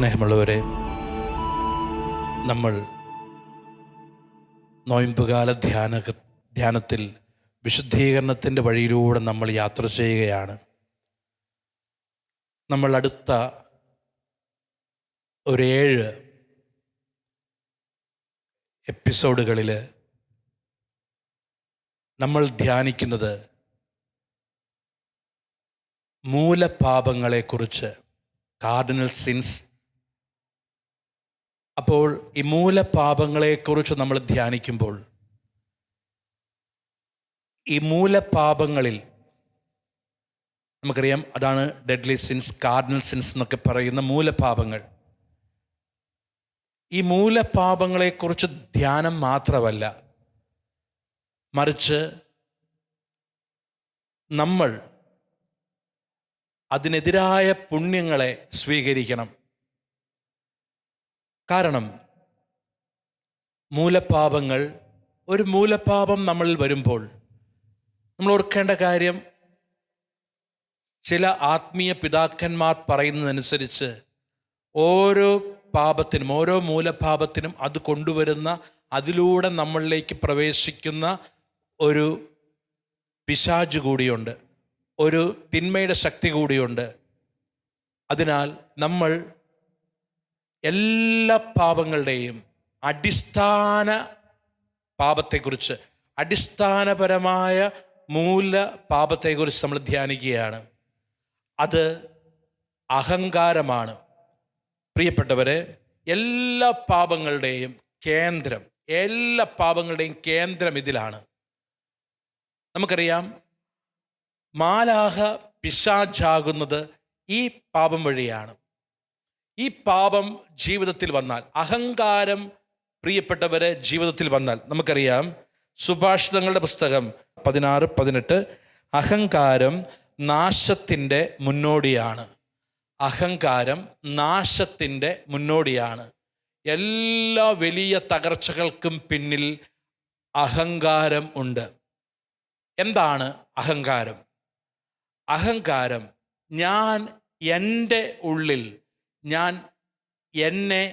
സ്നേഹമുള്ളവരെ, നമ്മൾ നോയമ്പുകാല ധ്യാനത്തിൽ വിശുദ്ധീകരണത്തിൻ്റെ വഴിയിലൂടെ നമ്മൾ യാത്ര ചെയ്യുകയാണ്. നമ്മൾ അടുത്ത ഒരു 7 എപ്പിസോഡുകളിൽ നമ്മൾ ധ്യാനിക്കുന്നത് മൂലപാപങ്ങളെക്കുറിച്ച്, കാർഡിനൽ സിൻസ്. അപ്പോൾ ഈ മൂലപാപങ്ങളെക്കുറിച്ച് നമ്മൾ ധ്യാനിക്കുമ്പോൾ, ഈ മൂലപാപങ്ങളിൽ നമുക്കറിയാം, അതാണ് ഡെഡ്ലി സിൻസ്, കാർഡിനൽ സിൻസ് എന്നൊക്കെ പറയുന്ന മൂലപാപങ്ങൾ. ഈ മൂലപാപങ്ങളെക്കുറിച്ച് ധ്യാനം മാത്രമല്ല, മറിച്ച് നമ്മൾ അതിനെതിരായ പുണ്യങ്ങളെ സ്വീകരിക്കണം. കാരണം മൂലപാപങ്ങൾ, ഒരു മൂലപാപം നമ്മളിൽ വരുമ്പോൾ നമ്മൾ ഓർക്കേണ്ട കാര്യം, ചില ആത്മീയ പിതാക്കന്മാർ പറയുന്നതനുസരിച്ച് ഓരോ പാപത്തിനും, ഓരോ മൂലപാപത്തിനും അത് കൊണ്ടുവരുന്ന, അതിലൂടെ നമ്മളിലേക്ക് പ്രവേശിക്കുന്ന ഒരു പിശാച് കൂടിയുണ്ട്, ഒരു തിന്മയുടെ ശക്തി കൂടിയുണ്ട്. അതിനാൽ നമ്മൾ എല്ലാ പാപങ്ങളുടെയും അടിസ്ഥാന പാപത്തെക്കുറിച്ച്, അടിസ്ഥാനപരമായ മൂല പാപത്തെക്കുറിച്ച് നമ്മൾ ധ്യാനിക്കുകയാണ്. അത് അഹങ്കാരമാണ്. പ്രിയപ്പെട്ടവരെ, എല്ലാ പാപങ്ങളുടെയും കേന്ദ്രം, എല്ലാ പാപങ്ങളുടെയും കേന്ദ്രം ഇതിലാണ്. നമുക്കറിയാം, മാലാഖ പിശാചാകുന്നത് ഈ പാപം വഴിയാണ്. ഈ പാപം ജീവിതത്തിൽ വന്നാൽ, അഹങ്കാരം പ്രിയപ്പെട്ടവരെ ജീവിതത്തിൽ വന്നാൽ, നമുക്കറിയാം, സുഭാഷിതങ്ങളുടെ പുസ്തകം 16:18, അഹങ്കാരം നാശത്തിൻ്റെ മുന്നോടിയാണ്. അഹങ്കാരം നാശത്തിൻ്റെ മുന്നോടിയാണ്. എല്ലാ വലിയ തകർച്ചകൾക്കും പിന്നിൽ അഹങ്കാരം ഉണ്ട്. എന്താണ് അഹങ്കാരം? അഹങ്കാരം, ഞാൻ എൻ്റെ ഉള്ളിൽ, ഞാൻ എന്നെ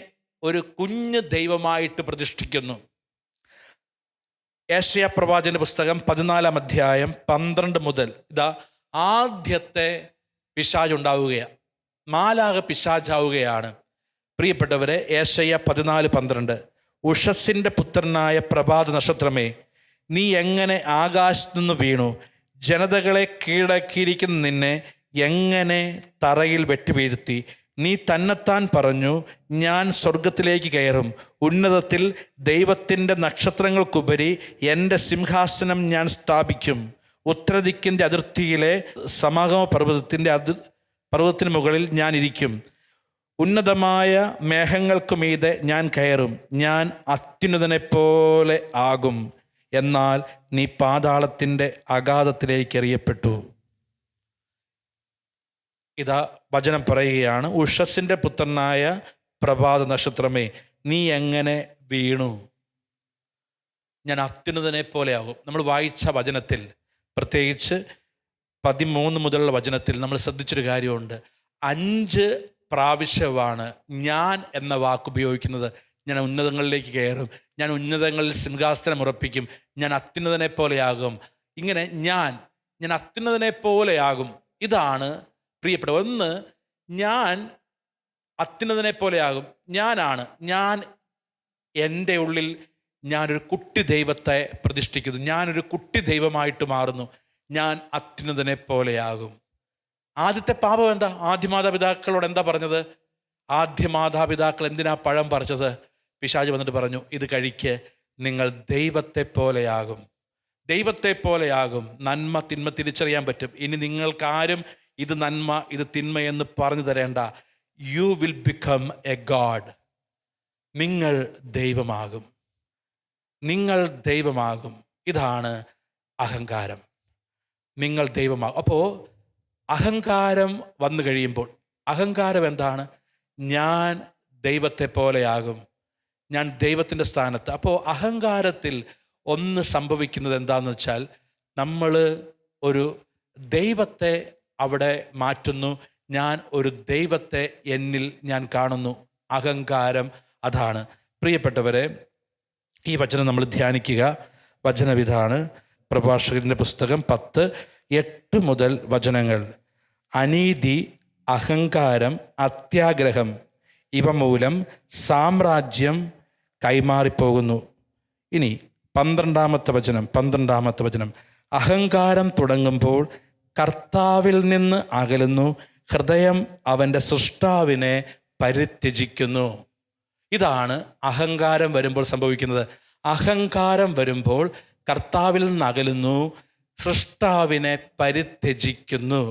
ഒരു കുഞ്ഞു ദൈവമായിട്ട് പ്രതിഷ്ഠിക്കുന്നു. യെശയ്യാ പ്രവാചകന്റെ പുസ്തകം 14:12 മുതൽ ഇതാ ആദ്യത്തെ പിശാച് ഉണ്ടാവുകയാണ്. മാലാഖ പിശാചാവുകയാണ്. പ്രിയപ്പെട്ടവരെ, യെശയ്യാ 14:12, ഉഷസ്സിൻ്റെ പുത്രനായ പ്രഭാത നക്ഷത്രമേ, നീ എങ്ങനെ ആകാശത്തു നിന്ന് വീണു? ജനതകളെ കീഴടക്കിയിരിക്കുന്ന നിന്നെ എങ്ങനെ തറയിൽ വെട്ടിവീഴ്ത്തി? നീ തന്നെത്താൻ പറഞ്ഞു, ഞാൻ സ്വർഗത്തിലേക്ക് കയറും, ഉന്നതത്തിൽ ദൈവത്തിൻ്റെ നക്ഷത്രങ്ങൾക്കുപരി എൻ്റെ സിംഹാസനം ഞാൻ സ്ഥാപിക്കും. ഉത്തരദിക്കിൻ്റെ അതിർത്തിയിലെ സമാഗമ പർവ്വതത്തിന് മുകളിൽ ഞാൻ ഇരിക്കും. ഉന്നതമായ മേഘങ്ങൾക്കു മീതെ ഞാൻ കയറും. ഞാൻ അത്യുന്നതനെപ്പോലെ ആകും. എന്നാൽ നീ പാതാളത്തിൻ്റെ അഗാധത്തിലേക്ക് എറിയപ്പെട്ടു. ഇതാ വചനം പറയുകയാണ്, ഉഷസ്സിൻ്റെ പുത്രനായ പ്രഭാത നക്ഷത്രമേ, നീ എങ്ങനെ വീണു? ഞാൻ അത്യുന്നതനെ പോലെ ആകും. നമ്മൾ വായിച്ച വചനത്തിൽ, പ്രത്യേകിച്ച് 13 മുതലുള്ള വചനത്തിൽ നമ്മൾ ശ്രദ്ധിച്ചൊരു കാര്യമുണ്ട്. 5 പ്രാവശ്യമാണ് ഞാൻ എന്ന വാക്ക് ഉപയോഗിക്കുന്നത്. ഞാൻ ഉന്നതങ്ങളിലേക്ക് കയറും, ഞാൻ ഉന്നതങ്ങളിൽ സിംഹാസനം ഉറപ്പിക്കും, ഞാൻ അത്യുന്നതനെ പോലെയാകും. ഇങ്ങനെ ഞാൻ അത്യുന്നതനെ പോലെയാകും. ഇതാണ് പ്രിയപ്പെട്ട ഒന്ന്. ഞാൻ അത്യുന്നതനെ പോലെയാകും. ഞാൻ എൻ്റെ ഉള്ളിൽ ഞാനൊരു കുട്ടി ദൈവത്തെ പ്രതിഷ്ഠിക്കുന്നു. ഞാനൊരു കുട്ടി ദൈവമായിട്ട് മാറുന്നു. ഞാൻ അത്യുന്നതനെ പോലെയാകും. ആദ്യത്തെ പാപം എന്താ? ആദ്യമാതാപിതാക്കളോട് എന്താ പറഞ്ഞത്? ആദ്യമാതാപിതാക്കൾ എന്തിനാ പഴം പറിച്ചത്? പിശാച് വന്നിട്ട് പറഞ്ഞു, ഇത് കഴിക്ക്, നിങ്ങൾ ദൈവത്തെ പോലെയാകും. ദൈവത്തെ പോലെയാകും. നന്മ തിന്മ തിരിച്ചറിയാൻ പറ്റും. ഇനി നിങ്ങൾക്കാരും ഇത് നന്മ ഇത് തിന്മയെന്ന് പറഞ്ഞു തരേണ്ട. You will become A God. നിങ്ങൾ ദൈവമാകും. നിങ്ങൾ ദൈവമാകും. ഇതാണ് അഹങ്കാരം. നിങ്ങൾ ദൈവമാകും. അപ്പോൾ അഹങ്കാരം വന്നു കഴിയുമ്പോൾ, അഹങ്കാരം എന്താണ്? ഞാൻ ദൈവത്തെ പോലെയാകും, ഞാൻ ദൈവത്തിൻ്റെ സ്ഥാനത്ത്. അപ്പോൾ അഹങ്കാരത്തിൽ ഒന്ന് സംഭവിക്കുന്നത് എന്താണെന്ന് വെച്ചാൽ, നമ്മൾ ഒരു ദൈവത്തെ അവിടെ മാറ്റുന്നു, ഞാൻ ഒരു ദൈവത്തെ എന്നിൽ ഞാൻ കാണുന്നു. അഹങ്കാരം അതാണ്. പ്രിയപ്പെട്ടവരെ, ഈ വചനം നമ്മൾ ധ്യാനിക്കുക. വചനവിധാണ് പ്രഭാഷകൻ്റെ പുസ്തകം 10:8 മുതൽ വചനങ്ങൾ. അനീതി, അഹങ്കാരം, അത്യാഗ്രഹം ഇവ മൂലം സാമ്രാജ്യം കൈമാറിപ്പോകുന്നു. ഇനി 12-ാമത്തെ വചനം. അഹങ്കാരം തുടങ്ങുമ്പോൾ കർത്താവിൽ നിന്ന് അകലുന്നു, ഹൃദയം അവൻ്റെ സൃഷ്ടാവിനെ പരിത്യജിക്കുന്നു. ഇതാണ് അഹങ്കാരം വരുമ്പോൾ സംഭവിക്കുന്നത്. അഹങ്കാരം വരുമ്പോൾ കർത്താവിൽ നിന്ന് അകലുന്നു, സൃഷ്ടാവിനെ പരിത്യജിക്കുന്നു.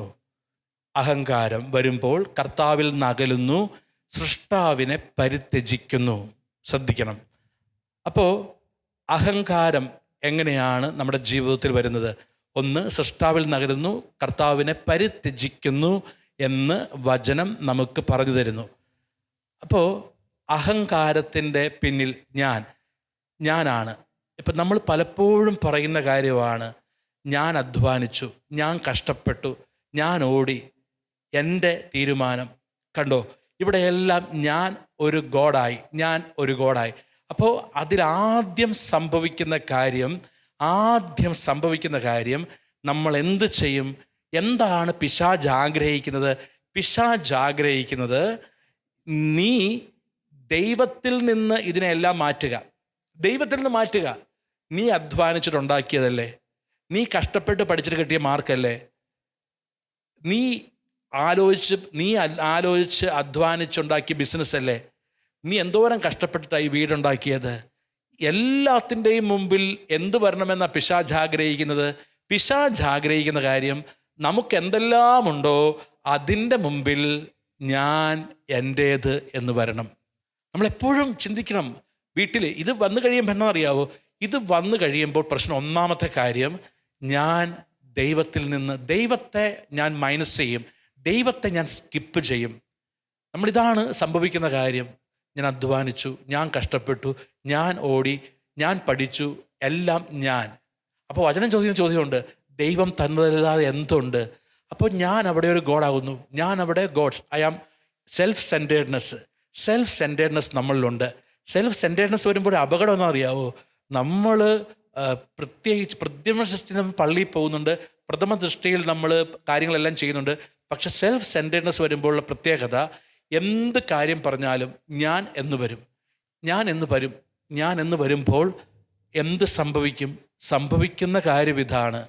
അഹങ്കാരം വരുമ്പോൾ കർത്താവിൽ നിന്ന് അകലുന്നു, സൃഷ്ടാവിനെ പരിത്യജിക്കുന്നു. ശ്രദ്ധിക്കണം. അപ്പോൾ അഹങ്കാരം എങ്ങനെയാണ് നമ്മുടെ ജീവിതത്തിൽ വരുന്നത്? ഒന്ന്, സൃഷ്ടാവിൽ നിന്ന് അകലുന്നു, കർത്താവിനെ പരിത്യജിക്കുന്നു എന്ന് വചനം നമുക്ക് പറഞ്ഞു തരുന്നു. അപ്പോൾ അഹങ്കാരത്തിൻ്റെ പിന്നിൽ ഞാനാണ്. ഇപ്പം നമ്മൾ പലപ്പോഴും പറയുന്ന കാര്യമാണ്, ഞാൻ അധ്വാനിച്ചു, ഞാൻ കഷ്ടപ്പെട്ടു, ഞാൻ ഓടി, എൻ്റെ തീരുമാനം. കണ്ടോ, ഇവിടെയെല്ലാം ഞാൻ ഒരു ഗോഡായി. അപ്പോൾ അതിലാദ്യം സംഭവിക്കുന്ന കാര്യം നമ്മൾ എന്ത് ചെയ്യും? എന്താണ് പിശാച് ആഗ്രഹിക്കുന്നത്? പിശാച് ആഗ്രഹിക്കുന്നത് നീ ദൈവത്തിൽ നിന്ന് ഇതിനെല്ലാം മാറ്റുക. നീ അധ്വാനിച്ചിട്ടുണ്ടാക്കിയതല്ലേ, നീ കഷ്ടപ്പെട്ട് പഠിച്ചിട്ട് കിട്ടിയ മാർക്കല്ലേ, നീ ആലോചിച്ച് അധ്വാനിച്ചുണ്ടാക്കിയ ബിസിനസ് അല്ലേ, നീ എന്തോരം കഷ്ടപ്പെട്ടിട്ടായി വീടുണ്ടാക്കിയത്. എല്ലാത്തിൻ്റെയും മുമ്പിൽ എന്ത് വരണമെന്ന പിശാച് ആഗ്രഹിക്കുന്ന കാര്യം, നമുക്ക് എന്തെല്ലാം ഉണ്ടോ അതിൻ്റെ മുമ്പിൽ ഞാൻ എൻ്റേത് എന്ന് വരണം. നമ്മളെപ്പോഴും ചിന്തിക്കണം. വീട്ടിൽ ഇത് വന്നു കഴിയുമ്പോൾ എന്നാ അറിയാവോ, ഇത് വന്നു കഴിയുമ്പോൾ പ്രശ്നം, ഒന്നാമത്തെ കാര്യം, ഞാൻ ദൈവത്തെ ഞാൻ മൈനസ് ചെയ്യും, ദൈവത്തെ ഞാൻ സ്കിപ്പ് ചെയ്യും. നമ്മളിതാണ് സംഭവിക്കുന്ന കാര്യം. ഞാൻ അധ്വാനിച്ചു, ഞാൻ കഷ്ടപ്പെട്ടു, ഞാൻ ഓടി, ഞാൻ പഠിച്ചു, എല്ലാം ഞാൻ. അപ്പോൾ വചനം ചോദ്യമുണ്ട്, ദൈവം തന്നതല്ലാതെ എന്തുണ്ട്? അപ്പോൾ ഞാൻ അവിടെ ഒരു ഗോഡാകുന്നു. ഞാൻ അവിടെ gods. I am self centredness നമ്മളിലുണ്ട്. സെൽഫ് സെൻറ്റേർഡ്നെസ് വരുമ്പോൾ ഒരു അപകടം എന്ന് അറിയാവോ? നമ്മൾ പ്രത്യേകിച്ച് പ്രഥമ ദൃഷ്ടിയിൽ നമ്മൾ പള്ളിയിൽ പോകുന്നുണ്ട്, പ്രഥമ ദൃഷ്ടിയിൽ നമ്മൾ കാര്യങ്ങളെല്ലാം ചെയ്യുന്നുണ്ട്. പക്ഷെ സെൽഫ് സെൻറ്റേർഡ്നെസ് വരുമ്പോഴുള്ള പ്രത്യേകത, എന്ത് കാര്യം പറഞ്ഞാലും ഞാൻ എന്ന് വരുമ്പോൾ എന്ത് സംഭവിക്കും? സംഭവിക്കുന്ന കാര്യം ഇതാണ്,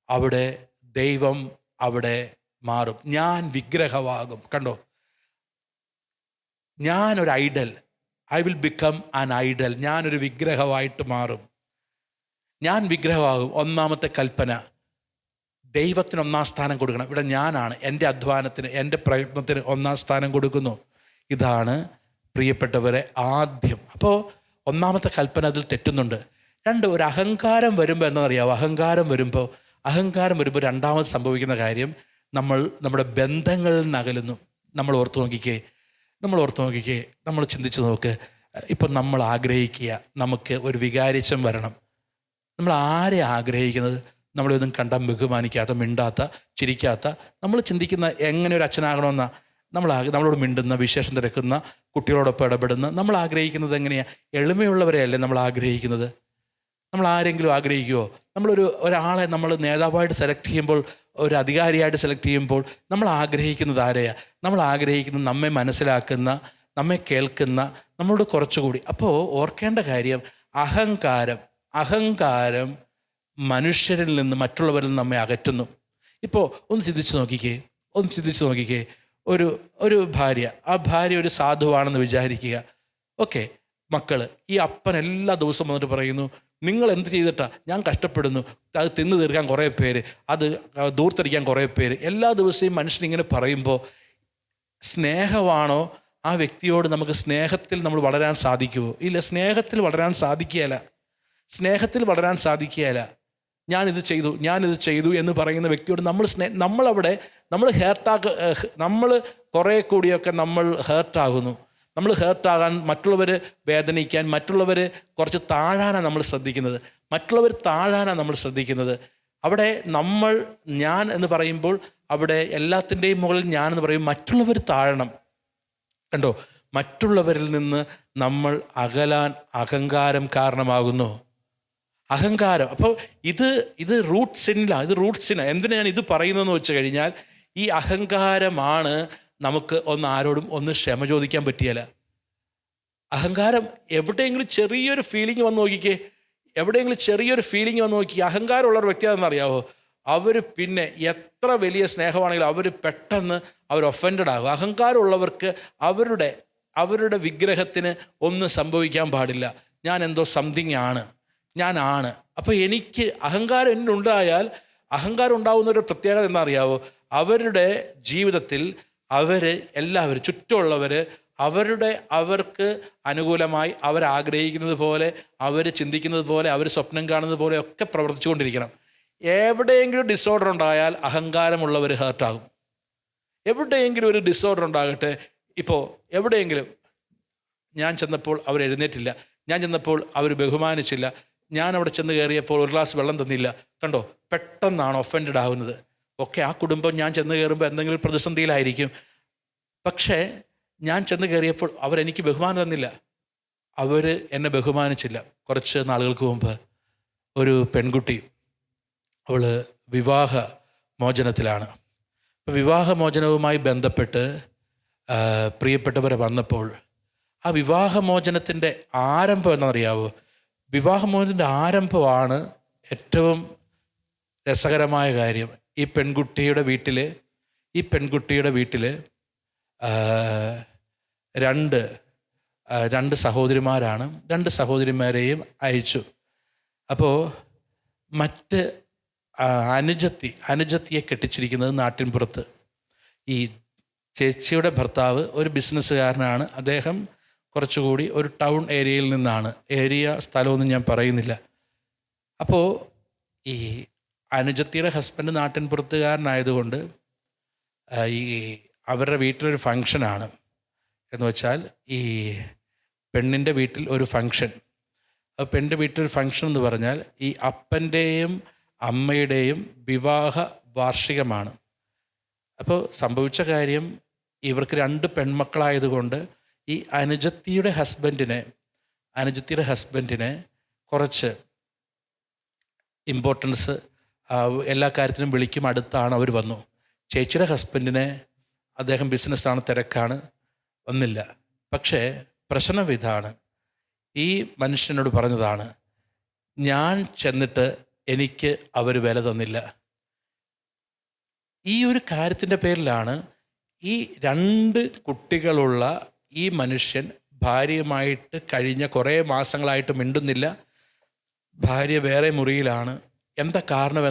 അവിടെ ദൈവം അവിടെ മാറും. ഞാൻ വിഗ്രഹമാകും. കണ്ടോ, ഞാനൊരു idol. I will become an idol. ഞാനൊരു വിഗ്രഹമായിട്ട് മാറും. ഞാൻ വിഗ്രഹമാകും. ഒന്നാമത്തെ കൽപ്പന, ദൈവത്തിന് 1-ാം സ്ഥാനം കൊടുക്കണം. ഇവിടെ ഞാനാണ്, എൻ്റെ അധ്വാനത്തിന്, എൻ്റെ പ്രയത്നത്തിന് 1-ാം സ്ഥാനം കൊടുക്കുന്നു. ഇതാണ് പ്രിയപ്പെട്ടവരെ ആദ്യം. അപ്പോൾ 1-ാമത്തെ കൽപ്പന അതിൽ തെറ്റുന്നുണ്ട്. 2, ഒരു അഹങ്കാരം വരുമ്പോൾ എന്നറിയാമോ? അഹങ്കാരം വരുമ്പോൾ രണ്ടാമത് സംഭവിക്കുന്ന കാര്യം, നമ്മുടെ ബന്ധങ്ങളിൽ നിന്ന് അകലുന്നു. നമ്മൾ ഓർത്ത് നോക്കിക്കേ, നമ്മൾ ചിന്തിച്ച് നോക്ക്. ഇപ്പം നമ്മൾ ആഗ്രഹിക്കുക നമുക്ക് ഒരു വികാരിച്ചം വരണം. നമ്മൾ ആരെ ആഗ്രഹിക്കുന്നത്? നമ്മളൊന്നും കണ്ടാൽ ബഹുമാനിക്കാത്ത, മിണ്ടാത്ത, ചിരിക്കാത്ത, നമ്മൾ ചിന്തിക്കുന്ന എങ്ങനെ ഒരു അച്ഛനാകണമെന്ന, നമ്മളോട് മിണ്ടുന്ന, വിശേഷം തിരക്കുന്ന, കുട്ടികളോടൊപ്പം ഇടപെടുന്ന, നമ്മൾ ആഗ്രഹിക്കുന്നത് എങ്ങനെയാണ്? എളിമയുള്ളവരെയല്ലേ നമ്മൾ ആഗ്രഹിക്കുന്നത്? നമ്മൾ ആരെങ്കിലും ആഗ്രഹിക്കുമോ? ഒരാളെ നമ്മൾ നേതാവായിട്ട് സെലക്ട് ചെയ്യുമ്പോൾ, ഒരു അധികാരിയായിട്ട് സെലക്ട് ചെയ്യുമ്പോൾ നമ്മൾ ആഗ്രഹിക്കുന്നത് ആരെയാണ്? നമ്മൾ ആഗ്രഹിക്കുന്നത് നമ്മെ മനസ്സിലാക്കുന്ന, നമ്മെ കേൾക്കുന്ന, നമ്മളോട് കുറച്ചുകൂടി. അപ്പോൾ ഓർക്കേണ്ട കാര്യം, അഹങ്കാരം മനുഷ്യരിൽ നിന്ന്, മറ്റുള്ളവരിൽ നിന്ന് നമ്മെ അകറ്റുന്നു. ഇപ്പോൾ ഒന്ന് ചിന്തിച്ച് നോക്കിക്കേ. ഒരു ഭാര്യ, ആ ഭാര്യ ഒരു സാധുവാണെന്ന് വിചാരിക്കുക. ഓക്കെ, മക്കള്, ഈ അപ്പൻ എല്ലാ ദിവസവും വന്നിട്ട് പറയുന്നു, നിങ്ങൾ എന്ത് ചെയ്തിട്ടാ? ഞാൻ കഷ്ടപ്പെടുന്നു, അത് തിന്നു തീർക്കാൻ കുറേ പേര്, അത് ദൂർത്തടിക്കാൻ കുറേ പേര്. എല്ലാ ദിവസവും മനുഷ്യനിങ്ങനെ പറയുമ്പോൾ സ്നേഹമാണോ ആ വ്യക്തിയോട്? നമുക്ക് സ്നേഹത്തിൽ നമ്മൾ വളരാൻ സാധിക്കുമോ? ഇല്ല, സ്നേഹത്തിൽ വളരാൻ സാധിക്കുകയില്ല. ഞാനിത് ചെയ്തു എന്ന് പറയുന്ന വ്യക്തിയോട് നമ്മൾ കുറേ കൂടിയൊക്കെ നമ്മൾ ഹേർട്ടാകുന്നു. നമ്മൾ ഹേർട്ടാകാൻ, മറ്റുള്ളവർ വേദനിക്കാൻ, മറ്റുള്ളവർ കുറച്ച് താഴാനാണ് നമ്മൾ ശ്രദ്ധിക്കുന്നത്. അവിടെ നമ്മൾ ഞാൻ എന്ന് പറയുമ്പോൾ അവിടെ എല്ലാത്തിൻ്റെയും മുകളിൽ ഞാൻ എന്ന് പറയും മറ്റുള്ളവർ താഴണം. കണ്ടോ, മറ്റുള്ളവരിൽ നിന്ന് നമ്മൾ അകലാൻ അഹങ്കാരം കാരണമാകുന്നു. അഹങ്കാരം. അപ്പോൾ ഇത് റൂട്ട് സിന്നിലാണ്. ഇത് റൂട്ട് സിന്ന. എന്തിനാണ് ഞാൻ ഇത് പറയുന്നതെന്ന് വെച്ച് കഴിഞ്ഞാൽ, ഈ അഹങ്കാരമാണ് നമുക്ക് ആരോടും ക്ഷമ ചോദിക്കാൻ പറ്റിയല്ല. അഹങ്കാരം എവിടെയെങ്കിലും ചെറിയൊരു ഫീലിംഗ് വന്ന് നോക്കിക്കേ, അഹങ്കാരമുള്ളൊരു വ്യക്തി അതെന്നറിയാവോ, അവർ പിന്നെ എത്ര വലിയ സ്നേഹമാണെങ്കിലും അവർ പെട്ടെന്ന് ഒഫൻഡഡ് ആകും. അഹങ്കാരമുള്ളവർക്ക് അവരുടെ വിഗ്രഹത്തിന് ഒന്നും സംഭവിക്കാൻ പാടില്ല. ഞാൻ എന്തോ സംതിങ് ആണ്, ഞാനാണ്. അപ്പോൾ എനിക്ക് അഹങ്കാരം എന്നിലുണ്ടായാൽ, അഹങ്കാരം ഉണ്ടാകുന്നൊരു പ്രത്യേകത എന്താണെന്നറിയാവോ, അവരുടെ ജീവിതത്തിൽ എല്ലാവരും ചുറ്റുമുള്ളവർ അവർക്ക് അനുകൂലമായി അവരാഗ്രഹിക്കുന്നത് പോലെ, അവർ ചിന്തിക്കുന്നത് പോലെ, അവർ സ്വപ്നം കാണുന്നത് പോലെ ഒക്കെ പ്രവർത്തിച്ചു കൊണ്ടിരിക്കണം. എവിടെയെങ്കിലും ഡിസോർഡർ ഉണ്ടായാൽ അഹങ്കാരമുള്ളവർ ഹേർട്ടാകും. എവിടെയെങ്കിലും ഒരു ഡിസോർഡർ ഉണ്ടാകട്ടെ. ഇപ്പോൾ എവിടെയെങ്കിലും ഞാൻ ചെന്നപ്പോൾ അവർ എഴുന്നേറ്റില്ല, ഞാൻ ചെന്നപ്പോൾ അവർ ബഹുമാനിച്ചില്ല, ഞാൻ അവിടെ ചെന്ന് കയറിയപ്പോൾ ഒരു ഗ്ലാസ് വെള്ളം തന്നില്ല, കണ്ടോ, പെട്ടെന്നാണ് ഒഫൻഡഡ് ആകുന്നത്. ഒക്കെ ആ കുടുംബം ഞാൻ ചെന്ന് കയറുമ്പോൾ എന്തെങ്കിലും പ്രതിസന്ധിയിലായിരിക്കും. പക്ഷേ ഞാൻ ചെന്ന് കയറിയപ്പോൾ അവരെനിക്ക് ബഹുമാനം തന്നില്ല, അവർ എന്നെ ബഹുമാനിച്ചില്ല. കുറച്ച് നാളുകൾക്ക് മുമ്പ് ഒരു പെൺകുട്ടി, അവൾ വിവാഹ മോചനത്തിലാണ്. അപ്പോൾ വിവാഹമോചനവുമായി ബന്ധപ്പെട്ട് പ്രിയപ്പെട്ടവരെ വന്നപ്പോൾ, ആ വിവാഹമോചനത്തിൻ്റെ ആരംഭം എന്നറിയാവോ, വിവാഹമോചനത്തിൻ്റെ ആരംഭമാണ് ഏറ്റവും രസകരമായ കാര്യം. ഈ പെൺകുട്ടിയുടെ വീട്ടിൽ രണ്ട് സഹോദരിമാരാണ്. രണ്ട് സഹോദരിമാരെയും അയച്ചു. അപ്പോൾ മറ്റ് അനുജത്തിയെ കെട്ടിച്ചിരിക്കുന്നത് നാട്ടിൻപുറത്ത്. ഈ ചേച്ചിയുടെ ഭർത്താവ് ഒരു ബിസിനസ്സുകാരനാണ്. അദ്ദേഹം കുറച്ചുകൂടി ഒരു ടൗൺ ഏരിയയിൽ നിന്നാണ്. സ്ഥലമൊന്നും ഞാൻ പറയുന്നില്ല. അപ്പോൾ ഈ അനുജത്തിയുടെ ഹസ്ബൻഡ് നാട്ടിൻപുറത്തുകാരനായതുകൊണ്ട് അവരുടെ വീട്ടിലൊരു ഫങ്ഷനാണ്. എന്ന് വെച്ചാൽ ഈ പെണ്ണിൻ്റെ വീട്ടിൽ ഒരു ഫങ്ഷൻ. പെണ്ണിൻ്റെ വീട്ടിലൊരു ഫങ്ഷൻ എന്ന് പറഞ്ഞാൽ ഈ അപ്പൻ്റെയും അമ്മയുടെയും വിവാഹ വാർഷികമാണ്. അപ്പോൾ സംഭവിച്ച കാര്യം, ഇവർക്ക് 2 പെൺമക്കളായതുകൊണ്ട് ഈ അനുജത്തിയുടെ ഹസ്ബൻഡിനെ കുറച്ച് ഇമ്പോർട്ടൻസ് എല്ലാ കാര്യത്തിനും വിളിക്കും. അടുത്താണ് അവർ വന്നു. ചേച്ചിയുടെ ഹസ്ബൻഡിനെ, അദ്ദേഹം ബിസിനസ്സാണ്, തിരക്കാണ്, വന്നില്ല. പക്ഷേ പ്രശ്നം ഇതാണ്, ഈ മനുഷ്യനോട് പറഞ്ഞതാണ്, ഞാൻ ചെന്നിട്ട് എനിക്ക് അവർ വില തന്നില്ല. ഈ ഒരു കാര്യത്തിൻ്റെ പേരിലാണ് ഈ 2 കുട്ടികളുള്ള ഈ മനുഷ്യൻ ഭാര്യയുമായിട്ട് കഴിഞ്ഞ കുറേ മാസങ്ങളായിട്ട് മിണ്ടുന്നില്ല. ഭാര്യ വേറെ മുറിയിലാണ്. എന്താ കാരണം?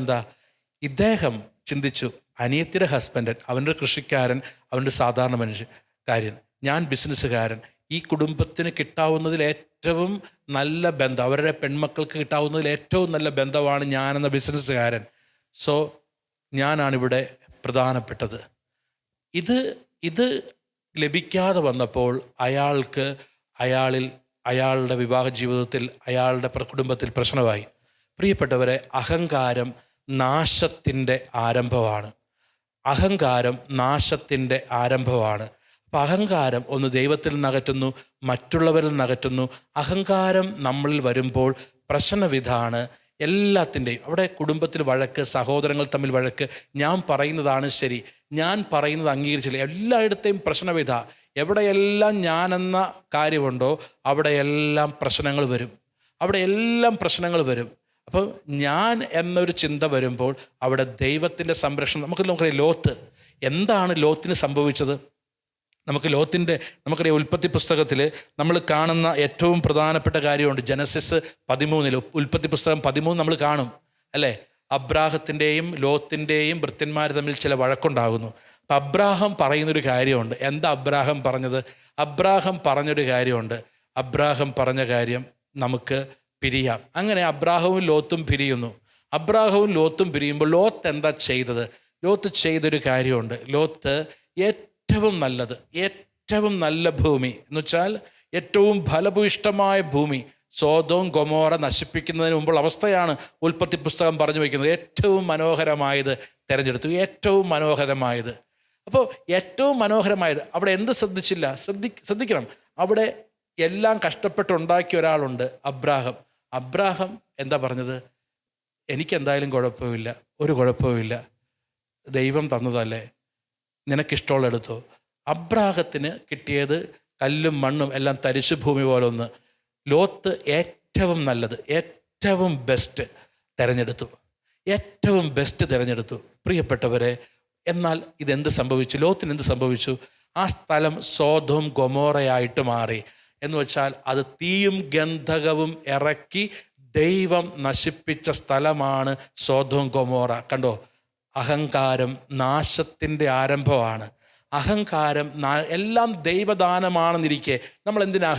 ഇദ്ദേഹം ചിന്തിച്ചു, അനിയത്തിയുടെ ഹസ്ബൻഡ്, അവൻ്റെ കൃഷിക്കാരൻ, അവൻ്റെ സാധാരണ കാര്യൻ, ഞാൻ ബിസിനസ്സുകാരൻ, ഈ കുടുംബത്തിന് കിട്ടാവുന്നതിൽ ഏറ്റവും നല്ല ബന്ധം, അവരുടെ പെൺമക്കൾക്ക് കിട്ടാവുന്നതിൽ ഏറ്റവും നല്ല ബന്ധമാണ് ഞാനെന്ന ബിസിനസ്സുകാരൻ. സോ ഞാനാണിവിടെ പ്രധാനപ്പെട്ടത്. ഇത് ലഭിക്കാതെ വന്നപ്പോൾ അയാളുടെ വിവാഹ ജീവിതത്തിൽ, അയാളുടെ കുടുംബത്തിൽ പ്രശ്നമായി. പ്രിയപ്പെട്ടവരെ, അഹങ്കാരം നാശത്തിൻ്റെ ആരംഭമാണ്. അപ്പം അഹങ്കാരം ദൈവത്തിൽ നിന്നകറ്റുന്നു, മറ്റുള്ളവരിൽ നിന്നകറ്റുന്നു. അഹങ്കാരം നമ്മളിൽ വരുമ്പോൾ പ്രശ്നവിധാണ് എല്ലാത്തിൻ്റെയും. അവിടെ കുടുംബത്തിൽ വഴക്ക്, സഹോദരങ്ങൾ തമ്മിൽ വഴക്ക്, ഞാൻ പറയുന്നതാണ് ശരി, ഞാൻ പറയുന്നത് അംഗീകരിച്ചില്ല, എല്ലായിടത്തെയും പ്രശ്നവിധ. എവിടെയെല്ലാം ഞാനെന്ന കാര്യമുണ്ടോ അവിടെയെല്ലാം പ്രശ്നങ്ങൾ വരും. അപ്പോൾ ഞാൻ എന്നൊരു ചിന്ത വരുമ്പോൾ അവിടെ ദൈവത്തിൻ്റെ സംരക്ഷണം. നമുക്കറിയാം ലോത്ത്, എന്താണ് ലോത്തിന് സംഭവിച്ചത്? നമുക്കറിയാം ഉൽപ്പത്തി പുസ്തകത്തിൽ നമ്മൾ കാണുന്ന ഏറ്റവും പ്രധാനപ്പെട്ട കാര്യമുണ്ട്. ജനസിസ് 13, ഉൽപ്പത്തി പുസ്തകം 13 നമ്മൾ കാണും അല്ലേ? അബ്രാഹത്തിൻ്റെയും ലോത്തിൻ്റെയും ഭൃത്യന്മാർ തമ്മിൽ ചില വഴക്കുണ്ടാകുന്നു. അപ്പം അബ്രാഹം പറയുന്നൊരു കാര്യമുണ്ട്. എന്താ അബ്രാഹം പറഞ്ഞത്? അബ്രാഹം പറഞ്ഞ കാര്യം നമുക്ക് പിരിയാം. അങ്ങനെ അബ്രാഹവും ലോത്തും പിരിയുമ്പോൾ ലോത്ത് എന്താ ചെയ്തത്? ലോത്ത് ചെയ്തൊരു കാര്യമുണ്ട്. ലോത്ത് ഏറ്റവും നല്ല ഭൂമി എന്ന് വെച്ചാൽ ഏറ്റവും ഫലഭൂയിഷ്ടമായ ഭൂമി, സോദോം ഗൊമോറ നശിപ്പിക്കുന്നതിന് മുമ്പുള്ള അവസ്ഥയാണ് ഉൽപ്പത്തി പുസ്തകം പറഞ്ഞു വയ്ക്കുന്നത്. ഏറ്റവും മനോഹരമായത് തിരഞ്ഞെടുത്തു, ഏറ്റവും മനോഹരമായത്. അപ്പോൾ ഏറ്റവും മനോഹരമായത് അവിടെ എന്ത് ശ്രദ്ധിച്ചില്ല? ശ്രദ്ധിക്കണം, അവിടെ എല്ലാം കഷ്ടപ്പെട്ടുണ്ടാക്കിയ ഒരാളുണ്ട്, അബ്രാഹം എന്താ പറഞ്ഞത്? എനിക്കെന്തായാലും കുഴപ്പമില്ല, ഒരു കുഴപ്പമില്ല, ദൈവം തന്നതല്ലേ, നിനക്കിഷ്ടമുള്ള എടുത്തോ. അബ്രാഹത്തിന് കിട്ടിയത് കല്ലും മണ്ണും എല്ലാം തരിശു ഭൂമി പോലെ ഒന്ന്. ലോത്ത് ഏറ്റവും നല്ലത്, ഏറ്റവും ബെസ്റ്റ് തിരഞ്ഞെടുത്തു, ഏറ്റവും ബെസ്റ്റ് തിരഞ്ഞെടുത്തു. പ്രിയപ്പെട്ടവരെ, എന്നാൽ ഇതെന്ത് സംഭവിച്ചു? ലോത്തിന് എന്ത് സംഭവിച്ചു? ആ സ്ഥലം സോദോം ഗൊമോറയായിട്ട് മാറി. എന്ന് വെച്ചാൽ അത് തീയും ഗന്ധകവും ഇറക്കി ദൈവം നശിപ്പിച്ച സ്ഥലമാണ് സോദോം ഗൊമോറ. കണ്ടോ, അഹങ്കാരം നാശത്തിൻ്റെ ആരംഭമാണ്. അഹങ്കാരം എല്ലാം ദൈവദാനമാണെന്നിരിക്കെ നമ്മൾ എന്തിനാ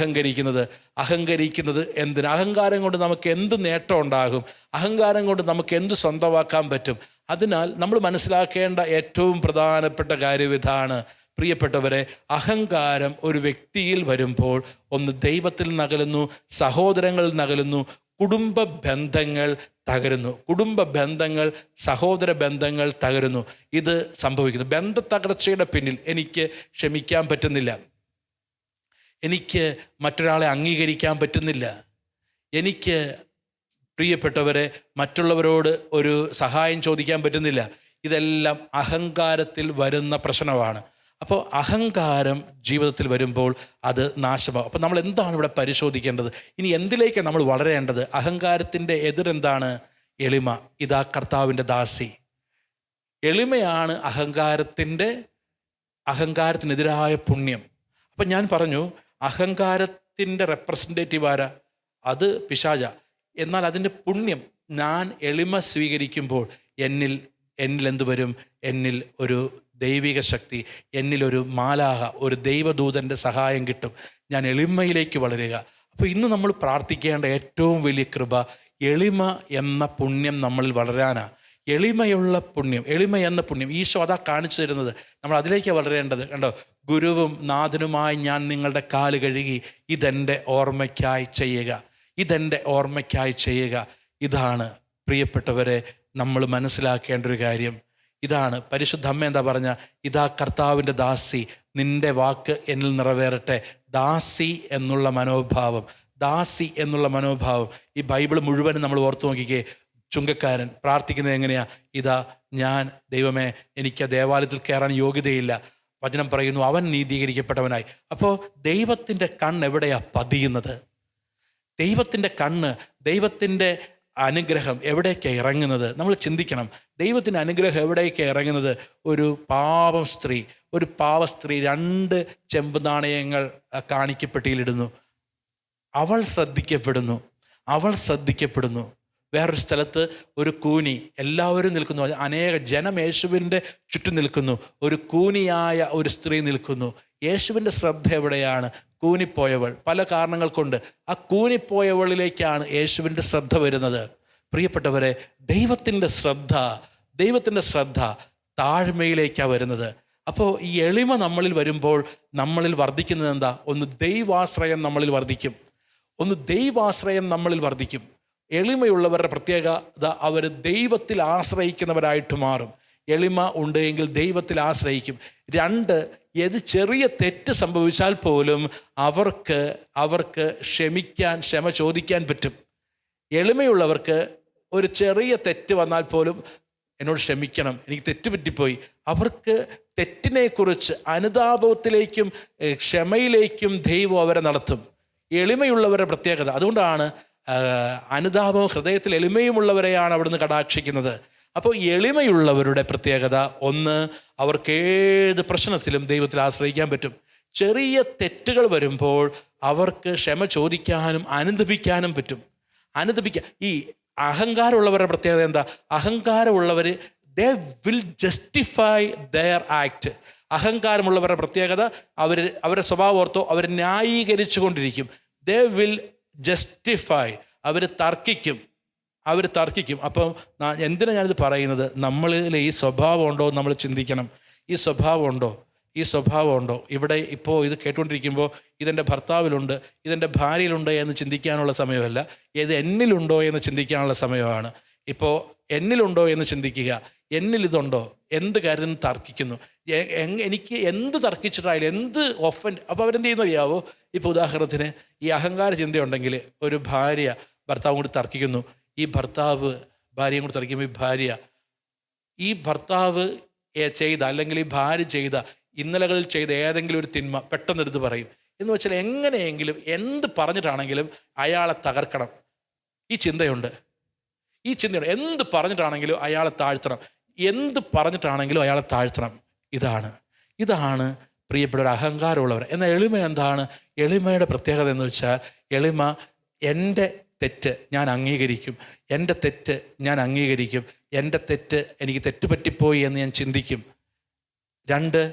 അഹങ്കരിക്കുന്നത് എന്തിനാ? അഹങ്കാരം കൊണ്ട് നമുക്ക് എന്ത് നേട്ടം ഉണ്ടാകും? അഹങ്കാരം കൊണ്ട് നമുക്ക് എന്ത് സ്വന്തമാക്കാൻ പറ്റും? അതിനാൽ നമ്മൾ മനസ്സിലാക്കേണ്ട ഏറ്റവും പ്രധാനപ്പെട്ട കാര്യം ഇതാണ്, പ്രിയപ്പെട്ടവരെ, അഹങ്കാരം ഒരു വ്യക്തിയിൽ വരുമ്പോൾ ഒന്ന് ദൈവത്തിൽ നകലുന്നു, സഹോദരങ്ങളിൽ നകലുന്നു, കുടുംബ ബന്ധങ്ങൾ തകരുന്നു, സഹോദര ബന്ധങ്ങൾ തകരുന്നു. ഇത് സംഭവിക്കുന്നു. ബന്ധ തകർച്ചയുടെ പിന്നിൽ എനിക്ക് ക്ഷമിക്കാൻ പറ്റുന്നില്ല, എനിക്ക് മറ്റൊരാളെ അംഗീകരിക്കാൻ പറ്റുന്നില്ല, എനിക്ക് പ്രിയപ്പെട്ടവരെ മറ്റുള്ളവരോട് ഒരു സഹായം ചോദിക്കാൻ പറ്റുന്നില്ല. ഇതെല്ലാം അഹങ്കാരത്തിൽ വരുന്ന പ്രശ്നമാണ്. അപ്പോൾ അഹങ്കാരം ജീവിതത്തിൽ വരുമ്പോൾ അത് നാശമാകും. അപ്പോൾ നമ്മൾ എന്താണ് ഇവിടെ പരിശോധിക്കേണ്ടത്? ഇനി എന്തിലേക്കാണ് നമ്മൾ വളരേണ്ടത്? അഹങ്കാരത്തിൻ്റെ എതിരെന്താണ്? എളിമ. ഇതാ കർത്താവിൻ്റെ ദാസി. എളിമയാണ് അഹങ്കാരത്തിനെതിരായ പുണ്യം. അപ്പം ഞാൻ പറഞ്ഞു, അഹങ്കാരത്തിൻ്റെ റെപ്രസെൻറ്റേറ്റീവ് ആരാ? അത് പിശാച. എന്നാൽ അതിൻ്റെ പുണ്യം, ഞാൻ എളിമ സ്വീകരിക്കുമ്പോൾ എന്നിൽ എന്ത് വരും? എന്നിൽ ഒരു ദൈവിക ശക്തി, എന്നിലൊരു മാലാഹ, ഒരു ദൈവദൂതൻ്റെ സഹായം കിട്ടും. ഞാൻ എളിമയിലേക്ക് വളരുക. അപ്പോൾ ഇന്ന് നമ്മൾ പ്രാർത്ഥിക്കേണ്ട ഏറ്റവും വലിയ കൃപ എളിമ എന്ന പുണ്യം നമ്മളിൽ വളരാനാണ്. എളിമ എന്ന പുണ്യം ഈശോ അതാ കാണിച്ചു തരുന്നത്. നമ്മൾ അതിലേക്ക് വളരേണ്ടത്. കണ്ടോ, ഗുരുവും നാഥനുമായി ഞാൻ നിങ്ങളുടെ കാല് കഴുകി, ഇതെൻ്റെ ഓർമ്മയ്ക്കായി ചെയ്യുക. ഇതാണ് പ്രിയപ്പെട്ടവരെ നമ്മൾ മനസ്സിലാക്കേണ്ട ഒരു കാര്യം. ഇതാണ് പരിശുദ്ധ അമ്മ എന്താ പറഞ്ഞ? ഇതാ കർത്താവിൻ്റെ ദാസി, നിൻ്റെ വാക്ക് എന്നിൽ നിറവേറട്ടെ. ദാസി എന്നുള്ള മനോഭാവം ഈ ബൈബിൾ മുഴുവനും നമ്മൾ ഓർത്തു നോക്കിക്കേ. ചുങ്കക്കാരൻ പ്രാർത്ഥിക്കുന്നത് എങ്ങനെയാ? ഇതാ ഞാൻ, ദൈവമേ, എനിക്ക് ദേവാലയത്തിൽ കയറാൻ യോഗ്യതയില്ല. വചനം പറയുന്നു അവൻ നീതീകരിക്കപ്പെട്ടവനായി. അപ്പോൾ ദൈവത്തിൻ്റെ കണ്ണ് എവിടെയാ പതിയുന്നത്? ദൈവത്തിൻ്റെ അനുഗ്രഹം എവിടേക്കാണ് ഇറങ്ങുന്നത്? നമ്മൾ ചിന്തിക്കണം. ദൈവത്തിൻ്റെ അനുഗ്രഹം എവിടേക്കാണ് ഇറങ്ങുന്നത്? ഒരു പാവ സ്ത്രീ 2 ചെമ്പ് നാണയങ്ങൾ കാണിക്കപ്പെട്ടിയിലിടുന്നു. അവൾ ശ്രദ്ധിക്കപ്പെടുന്നു. വേറൊരു സ്ഥലത്ത് ഒരു കൂനി, എല്ലാവരും നിൽക്കുന്നു, അനേക ജനം യേശുവിൻ്റെ ചുറ്റും നിൽക്കുന്നു. ഒരു കൂനിയായ ഒരു സ്ത്രീ നിൽക്കുന്നു. യേശുവിൻ്റെ ശ്രദ്ധ എവിടെയാണ്? കൂനിപ്പോയവൾ. പല കാരണങ്ങൾ കൊണ്ട് ആ കൂനിപ്പോയവളിലേക്കാണ് യേശുവിൻ്റെ ശ്രദ്ധ വരുന്നത്. പ്രിയപ്പെട്ടവരെ, ദൈവത്തിൻ്റെ ശ്രദ്ധ താഴ്മയിലേക്കാണ് വരുന്നത്. അപ്പോൾ ഈ എളിമ നമ്മളിൽ വരുമ്പോൾ നമ്മളിൽ വർദ്ധിക്കുന്നത് എന്താ? ഒന്ന് ദൈവാശ്രയം നമ്മളിൽ വർദ്ധിക്കും. എളിമയുള്ളവരുടെ പ്രത്യേകത, അവർ ദൈവത്തിൽ ആശ്രയിക്കുന്നവരായിട്ട് മാറും. എളിമ ഉണ്ടെങ്കിൽ ദൈവത്തിൽ ആശ്രയിക്കും. 2, ഏത് ചെറിയ തെറ്റ് സംഭവിച്ചാൽ പോലും അവർക്ക് ക്ഷമ ചോദിക്കാൻ പറ്റും. എളിമയുള്ളവർക്ക് ഒരു ചെറിയ തെറ്റ് വന്നാൽ പോലും എന്നോട് ക്ഷമിക്കണം, എനിക്ക് തെറ്റ് പറ്റിപ്പോയി. അവർക്ക് തെറ്റിനെക്കുറിച്ച് അനുതാപത്തിലേക്കും ക്ഷമയിലേക്കും ദൈവം അവരെ നടത്തും. എളിമയുള്ളവരുടെ പ്രത്യേകത അതുകൊണ്ടാണ് അനുതാപവും ഹൃദയത്തിൽ എളിമയുമുള്ളവരെയാണ് അവിടുന്ന് കടാക്ഷിക്കുന്നത്. അപ്പോൾ എളിമയുള്ളവരുടെ പ്രത്യേകത, ഒന്ന്, അവർക്ക് ഏത് പ്രശ്നത്തിലും ദൈവത്തിൽ ആശ്രയിക്കാൻ പറ്റും. ചെറിയ തെറ്റുകൾ വരുമ്പോൾ അവർക്ക് ക്ഷമ ചോദിക്കാനും അനുദപിക്കാനും പറ്റും. ഈ അഹങ്കാരമുള്ളവരുടെ പ്രത്യേകത എന്താ? അഹങ്കാരമുള്ളവർ they will justify their act. അഹങ്കാരമുള്ളവരുടെ പ്രത്യേകത, അവരുടെ സ്വഭാവം ഓർത്തോ, അവർ ന്യായീകരിച്ചു കൊണ്ടിരിക്കും. They will justify. അവർ തർക്കിക്കും. അപ്പം എന്തിനാണ് ഞാനിത് പറയുന്നത്? നമ്മളിൽ ഈ സ്വഭാവം ഉണ്ടോ നമ്മൾ ചിന്തിക്കണം. ഈ സ്വഭാവം ഉണ്ടോ? ഈ സ്വഭാവമുണ്ടോ? ഇവിടെ ഇപ്പോൾ ഇത് കേട്ടുകൊണ്ടിരിക്കുമ്പോൾ ഇതെൻ്റെ ഭർത്താവിലുണ്ട്, ഇതെൻ്റെ ഭാര്യയിലുണ്ട് എന്ന് ചിന്തിക്കാനുള്ള സമയമല്ല, ഇത് എന്നിലുണ്ടോ എന്ന് ചിന്തിക്കാനുള്ള സമയമാണ്. ഇപ്പോൾ എന്നിലുണ്ടോ എന്ന് ചിന്തിക്കുക. എന്നിലിതുണ്ടോ? എന്ത് കാര്യത്തിനും തർക്കിക്കുന്നു. എനിക്ക് എന്ത് തർക്കിച്ചിട്ടായാലും എന്ത് അപ്പോൾ അവരെന്ത് ചെയ്യുന്ന അറിയാവോ? ഇപ്പോൾ ഉദാഹരണത്തിന് ഈ അഹങ്കാര ചിന്തയുണ്ടെങ്കിൽ ഒരു ഭാര്യ ഭർത്താവും കൂടി തർക്കിക്കുന്നു. ഈ ഭർത്താവ് ഭാര്യയും കൂടി തർക്കിക്കുമ്പോൾ ഈ ഭർത്താവ് ചെയ്ത അല്ലെങ്കിൽ ഈ ഭാര്യ ചെയ്ത ഇന്നലകളിൽ ചെയ്ത ഏതെങ്കിലും ഒരു തിന്മ പെട്ടെന്ന് എടുത്ത് പറയും. എന്ന് വെച്ചാൽ എങ്ങനെയെങ്കിലും എന്ത് പറഞ്ഞിട്ടാണെങ്കിലും അയാളെ തകർക്കണം. ഈ ചിന്തയുണ്ട്. എന്ത് പറഞ്ഞിട്ടാണെങ്കിലും അയാളെ താഴ്ത്തണം. എന്ത് പറഞ്ഞിട്ടാണെങ്കിലും അയാളെ താഴ്ത്തണം. ഇതാണ് പ്രിയപ്പെട്ട ഒരു അഹങ്കാരമുള്ളവർ. എന്നാൽ എളിമ എന്താണ്? എളിമയുടെ പ്രത്യേകത എന്ന് വെച്ചാൽ എളിമ എൻ്റെ തെറ്റ് ഞാൻ അംഗീകരിക്കും. എൻ്റെ തെറ്റ് ഞാൻ അംഗീകരിക്കും. എൻ്റെ തെറ്റ് എനിക്ക് തെറ്റുപറ്റിപ്പോയി എന്ന് ഞാൻ ചിന്തിക്കും. 2,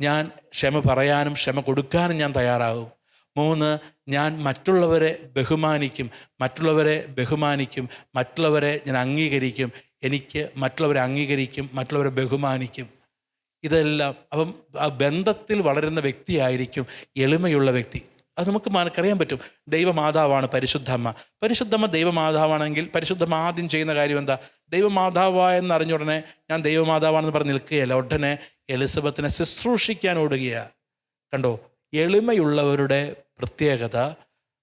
ഞാൻ ക്ഷമ പറയാനും ക്ഷമ കൊടുക്കാനും ഞാൻ തയ്യാറാകും. 3, ഞാൻ മറ്റുള്ളവരെ ബഹുമാനിക്കും. മറ്റുള്ളവരെ ഞാൻ അംഗീകരിക്കും. എനിക്ക് മറ്റുള്ളവരെ അംഗീകരിക്കും, മറ്റുള്ളവരെ ബഹുമാനിക്കും. ഇതെല്ലാം അപ്പം ആ ബന്ധത്തിൽ വളരുന്ന വ്യക്തിയായിരിക്കും എളിമയുള്ള വ്യക്തി. അത് നമുക്ക് അറിയാൻ പറ്റും. ദൈവമാതാവാണ് പരിശുദ്ധമ്മ ദൈവമാതാവാണെങ്കിൽ പരിശുദ്ധമ്മ ആദ്യം ചെയ്യുന്ന കാര്യം എന്താ? ദൈവമാതാവായെന്ന് അറിഞ്ഞ ഉടനെ ഞാൻ ദൈവമാതാവാണെന്ന് പറഞ്ഞ് നിൽക്കുകയല്ല, ഉടനെ എലിസബത്തിനെ ശുശ്രൂഷിക്കാൻ ഓടുകയാണ്. കണ്ടോ, എളിമയുള്ളവരുടെ പ്രത്യേകത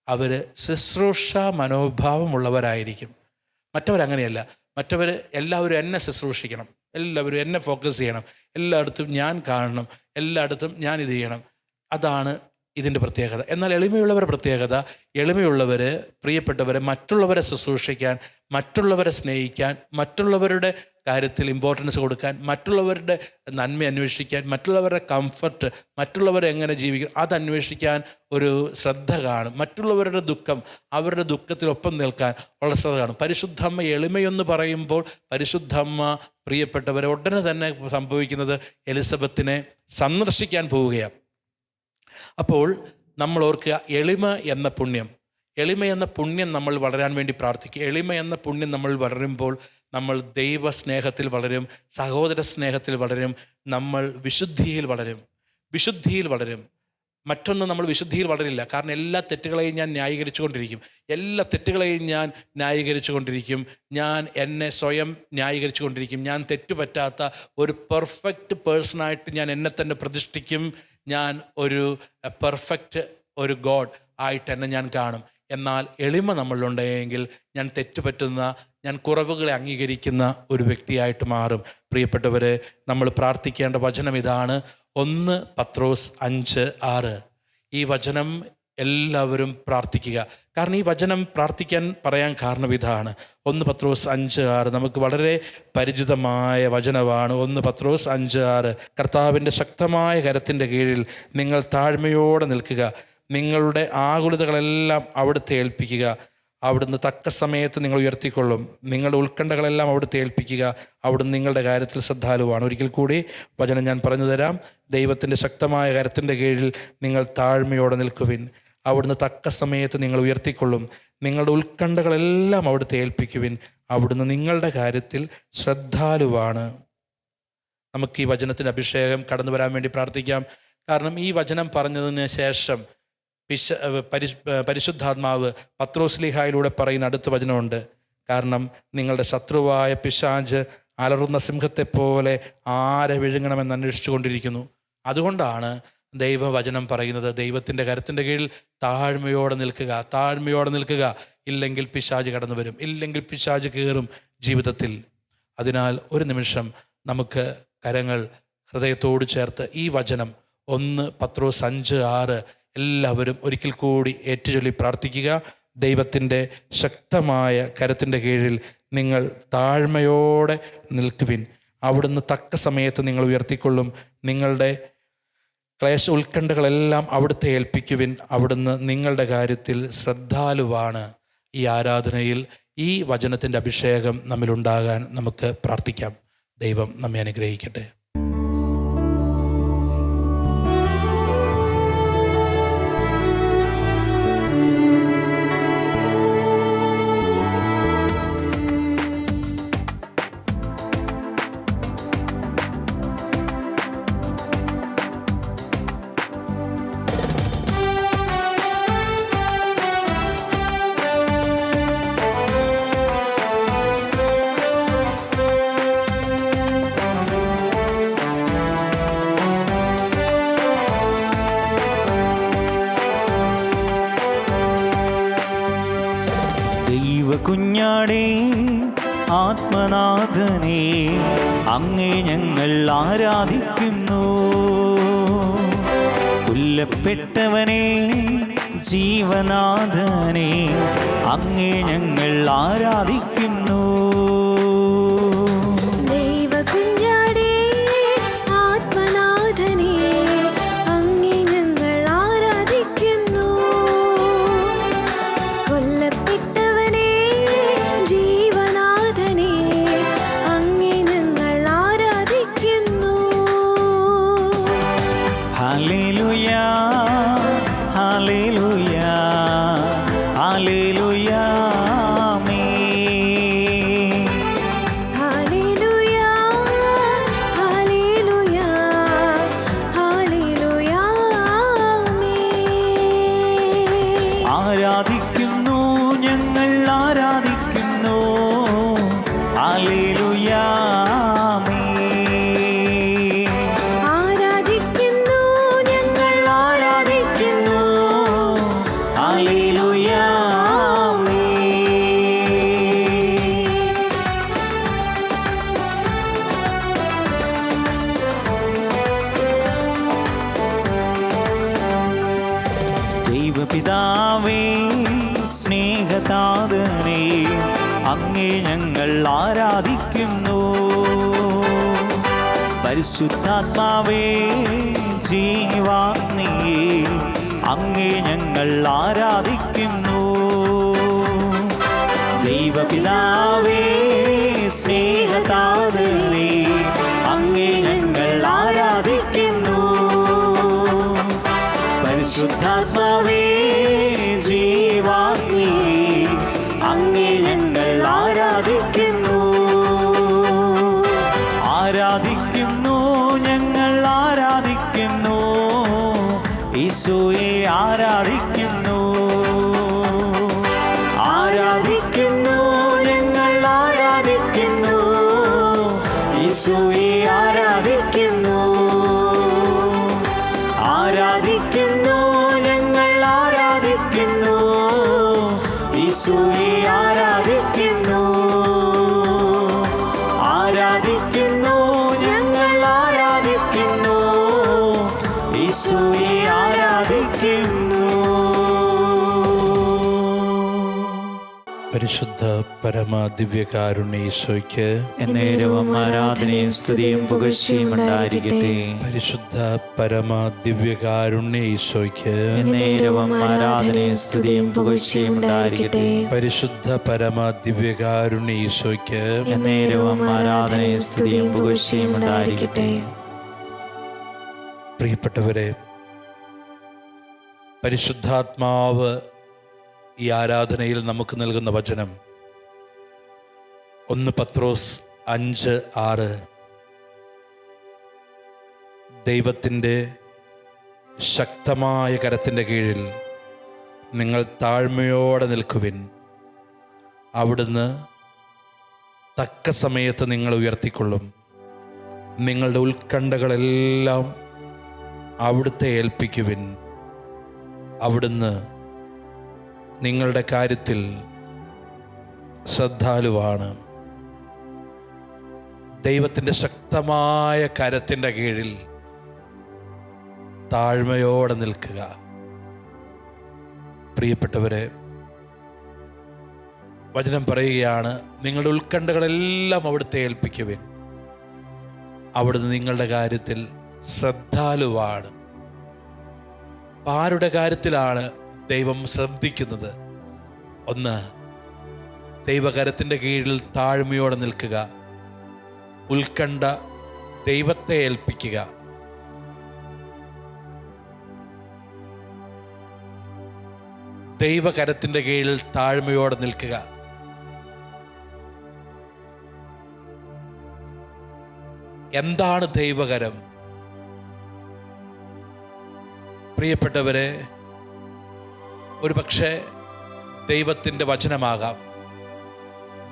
അവർ ശുശ്രൂഷ മനോഭാവമുള്ളവരായിരിക്കും. മറ്റവരങ്ങനെയല്ല. മറ്റവർ എല്ലാവരും എന്നെ ശുശ്രൂഷിക്കണം, എല്ലാവരും എന്നെ ഫോക്കസ് ചെയ്യണം, എല്ലായിടത്തും ഞാൻ കാണണം, എല്ലായിടത്തും ഞാൻ ഇത് ചെയ്യണം. അതാണ് ഇതിൻ്റെ പ്രത്യേകത. എന്നാൽ എളിമയുള്ളവരുടെ പ്രത്യേകത, എളിമയുള്ളവർ പ്രിയപ്പെട്ടവരെ മറ്റുള്ളവരെ ശുശ്രൂഷിക്കാൻ, മറ്റുള്ളവരെ സ്നേഹിക്കാൻ, മറ്റുള്ളവരുടെ കാര്യത്തിൽ ഇമ്പോർട്ടൻസ് കൊടുക്കാൻ, മറ്റുള്ളവരുടെ നന്മ അന്വേഷിക്കാൻ, മറ്റുള്ളവരുടെ കംഫർട്ട്, മറ്റുള്ളവരെ എങ്ങനെ ജീവിക്കും അതന്വേഷിക്കാൻ ഒരു ശ്രദ്ധ കാണും. മറ്റുള്ളവരുടെ ദുഃഖം, അവരുടെ ദുഃഖത്തിനൊപ്പം നിൽക്കാൻ ഉള്ള ശ്രദ്ധ കാണും. പരിശുദ്ധമ്മ എളിമയെന്ന് പറയുമ്പോൾ പരിശുദ്ധമ്മ പ്രിയപ്പെട്ടവരെ ഉടനെ തന്നെ സംഭവിക്കുന്നത് എലിസബത്തിനെ സന്ദർശിക്കാൻ പോവുകയാണ്. അപ്പോൾ നമ്മൾ ഓർക്കുക, എളിമ എന്ന പുണ്യം നമ്മൾ വളരാൻ വേണ്ടി പ്രാർത്ഥിക്കുക. എളിമ എന്ന പുണ്യം നമ്മൾ വളരുമ്പോൾ നമ്മൾ ദൈവസ്നേഹത്തിൽ വളരും, സഹോദര സ്നേഹത്തിൽ വളരും, നമ്മൾ വിശുദ്ധിയിൽ വളരും. മറ്റൊന്ന്, നമ്മൾ വിശുദ്ധിയിൽ വളരില്ല. കാരണം എല്ലാ തെറ്റുകളെയും ഞാൻ ന്യായീകരിച്ചു കൊണ്ടിരിക്കും. ഞാൻ എന്നെ സ്വയം ന്യായീകരിച്ചു കൊണ്ടിരിക്കും. ഞാൻ തെറ്റുപറ്റാത്ത ഒരു പെർഫെക്റ്റ് പേഴ്സണായിട്ട് ഞാൻ എന്നെ തന്നെ പ്രതിഷ്ഠിക്കും. ഞാൻ ഒരു പെർഫെക്റ്റ് ഒരു ഗോഡ് ആയിട്ട് എന്നെ ഞാൻ കാണും. എന്നാൽ എളിമ നമ്മളിലുണ്ടെങ്കിൽ ഞാൻ കുറവുകളെ അംഗീകരിക്കുന്ന ഒരു വ്യക്തിയായിട്ട് മാറും. പ്രിയപ്പെട്ടവരെ, നമ്മൾ പ്രാർത്ഥിക്കേണ്ട വചനം ഇതാണ്. 1 പത്രോസ് 5:6. ഈ വചനം എല്ലാവരും പ്രാർത്ഥിക്കുക. കാരണം ഈ വചനം പ്രാർത്ഥിക്കാൻ പറയാൻ കാരണം ഇതാണ്. 1 പത്രോസ് 5:6 നമുക്ക് വളരെ പരിചിതമായ വചനമാണ്. 1 പത്രോസ് 5:6. കർത്താവിൻ്റെ ശക്തമായ കരത്തിൻ്റെ കീഴിൽ നിങ്ങൾ താഴ്മയോടെ നിൽക്കുക. നിങ്ങളുടെ ആകുലതകളെല്ലാം അവിടുത്തെ ഏൽപ്പിക്കുക. അവിടുന്ന് തക്ക സമയത്ത് നിങ്ങൾ ഉയർത്തിക്കൊള്ളും. നിങ്ങളുടെ ഉത്കണ്ഠകളെല്ലാം അവിടുത്തെ ഏൽപ്പിക്കുക. അവിടുന്ന് നിങ്ങളുടെ കാര്യത്തിൽ ശ്രദ്ധാലുവാണ്. ഒരിക്കൽ കൂടി വചനം ഞാൻ പറഞ്ഞു തരാം. ദൈവത്തിൻ്റെ ശക്തമായ കരത്തിൻ്റെ കീഴിൽ നിങ്ങൾ താഴ്മയോടെ നിൽക്കുവിൻ. അവിടുന്ന് തക്ക സമയത്ത് നിങ്ങൾ ഉയർത്തിക്കൊള്ളും. നിങ്ങളുടെ ഉത്കണ്ഠകളെല്ലാം അവിടുത്തെ ഏൽപ്പിക്കുവിൻ. അവിടുന്ന് നിങ്ങളുടെ കാര്യത്തിൽ ശ്രദ്ധാലുവാണ്. നമുക്ക് ഈ വചനത്തിൻ്റെ അഭിഷേകം കടന്നു വരാൻ വേണ്ടി പ്രാർത്ഥിക്കാം. കാരണം ഈ വചനം പറഞ്ഞതിന് ശേഷം പരിശുദ്ധാത്മാവ് പത്രോസ്ലീഹായിലൂടെ പറയുന്ന അടുത്ത വചനമുണ്ട്. കാരണം നിങ്ങളുടെ ശത്രുവായ പിശാച് അലറുന്ന സിംഹത്തെപ്പോലെ ആരെ വിഴുങ്ങണമെന്ന് അന്വേഷിച്ചു കൊണ്ടിരിക്കുന്നു. അതുകൊണ്ടാണ് ദൈവവചനം പറയുന്നത്, ദൈവത്തിൻ്റെ കരത്തിൻ്റെ കീഴിൽ താഴ്മയോടെ നിൽക്കുക. ഇല്ലെങ്കിൽ പിശാച് കടന്നു വരും, ഇല്ലെങ്കിൽ പിശാച് കയറും ജീവിതത്തിൽ. അതിനാൽ ഒരു നിമിഷം നമുക്ക് കരങ്ങൾ ഹൃദയത്തോട് ചേർത്ത് ഈ വചനം 1 പത്രോസ് 5:6 എല്ലാവരും ഒരിക്കൽ കൂടി ഏറ്റുചൊല്ലി പ്രാർത്ഥിക്കുക. ദൈവത്തിൻ്റെ ശക്തമായ കരത്തിൻ്റെ കീഴിൽ നിങ്ങൾ താഴ്മയോടെ നിൽക്കുവിൻ. അവിടുന്ന് തക്ക സമയത്ത് നിങ്ങൾ ഉയർത്തിക്കൊള്ളും. നിങ്ങളുടെ ഉത്കണ്ഠകളെല്ലാം അവിടുത്തെ ഏൽപ്പിക്കുവിൻ. അവിടുന്ന് നിങ്ങളുടെ കാര്യത്തിൽ ശ്രദ്ധാലുവാണ്. ഈ ആരാധനയിൽ ഈ വചനത്തിൻ്റെ അഭിഷേകം നമ്മിലുണ്ടാകാൻ നമുക്ക് പ്രാർത്ഥിക്കാം. ദൈവം നമ്മെ അനുഗ്രഹിക്കട്ടെ. കുഞ്ഞാടേ ആത്മനാഥനെ അങ്ങേ ഞങ്ങൾ ആരാധിക്കുന്നു. കൊല്ലപ്പെട്ടവനെ ജീവനാഥനെ അങ്ങേ ഞങ്ങൾ ആരാധിക്കുന്നു. ഹല്ലേലൂയാ ഹല്ലേലൂയാ ഹല്ലേലൂയാ ആമേൻ. ഹല്ലേലൂയാ ഹല്ലേലൂയാ ഹല്ലേലൂയാ ആമേൻ. ആരാധിക്കുന്നു ഞങ്ങൾ ആരാധിക്കുന്നു. ഹല്ലേലൂയാ പിതാവേ സ്നേഹതാതനേ അങ്ങേ ഞങ്ങൾ ആരാധിക്കുന്നു. പരിശുദ്ധാത്മാവേ ജീവാഗ്നിയേ അങ്ങേ ഞങ്ങൾ ആരാധിക്കുന്നു. ദൈവപിതാവേ സ്നേഹതാതനേ അങ്ങേ ഞങ്ങൾ ആരാധിക്കുന്നു. പരിശുദ്ധാത്മാവേ ജീവാഗ്നിയേ അങ്ങേ ഞങ്ങൾ ആരാധിക്കുന്നു. ആരാധിക്കുന്നു ഞങ്ങൾ ആരാധിക്കുന്നു. ഈശോയെ ആരാധിക്കുന്നു. ആരാധിക്കുന്നു ഞങ്ങൾ ആരാധിക്കുന്നു. ഈശോയെ ആരാധിക്കുന്നു. ആരാധിക്കുന്നു ഞങ്ങൾ ആരാധിക്കുന്നു. ഈശോയെ ആരാധിക്കുന്നു. ആരാധിക്കുന്നു ഞങ്ങൾ ആരാധിക്കുന്നു. ഈശോയെ ആരാധിക്കുന്നു. പരിശുദ്ധ പരമ ദിവ്യകാരുണ്യ ഈശോയ്ക്ക് എന്നേരവും ആരാധനയും സ്തുതിയും പുകഴ്ചയും ഉണ്ടായിരിക്കട്ടെ. പരിശുദ്ധ പരമ ദിവ്യകാരുണ്യ ഈശോയ്ക്ക് എന്നേരവും ആരാധനയും സ്തുതിയും പുകഴ്ചയും ഉണ്ടായിരിക്കട്ടെ. പരിശുദ്ധ പരമ ദിവ്യകാരുണ്യ ഈശോയ്ക്ക് എന്നേരവും ആരാധനയും സ്തുതിയും പുകഴ്ചയും ഉണ്ടായിരിക്കട്ടെ. പ്രിയപ്പെട്ടവരെ, പരിശുദ്ധാത്മാവ് ഈ ആരാധനയിൽ നമുക്ക് നൽകുന്ന വചനം 1 പത്രോസ് 5:6. ദൈവത്തിൻ്റെ ശക്തമായ കരത്തിൻ്റെ കീഴിൽ നിങ്ങൾ താഴ്മയോടെ നിൽക്കുവിൻ. അവിടുന്ന് തക്ക സമയത്ത് നിങ്ങൾ ഉയർത്തിക്കൊള്ളും. നിങ്ങളുടെ ഉത്കണ്ഠകളെല്ലാം അവിടുത്തെ ഏൽപ്പിക്കുവിൻ. അവിടുന്ന് നിങ്ങളുടെ കാര്യത്തിൽ ശ്രദ്ധാലുവാണ്. ദൈവത്തിൻ്റെ ശക്തമായ കരത്തിൻ്റെ കീഴിൽ താഴ്മയോടെ നിൽക്കുക. പ്രിയപ്പെട്ടവരെ, വചനം പറയുകയാണ്, നിങ്ങളുടെ ഉത്കണ്ഠകളെല്ലാം അവിടുത്തെ ഏൽപ്പിക്കുവിൻ. അവിടുന്ന് നിങ്ങളുടെ കാര്യത്തിൽ ശ്രദ്ധാലുവാണ്. ആരുടെ കാര്യത്തിലാണ് ദൈവം ശ്രദ്ധിക്കുന്നത്? 1, ദൈവകരത്തിൻ്റെ കീഴിൽ താഴ്മയോടെ നിൽക്കുക. ഉത്കണ്ഠ ദൈവത്തെ ഏൽപ്പിക്കുക. ദൈവകരത്തിൻ്റെ കീഴിൽ താഴ്മയോടെ നിൽക്കുക. എന്താണ് ദൈവകരം? പ്രിയപ്പെട്ടവരെ, ഒരു പക്ഷേ ദൈവത്തിൻ്റെ വചനമാകാം,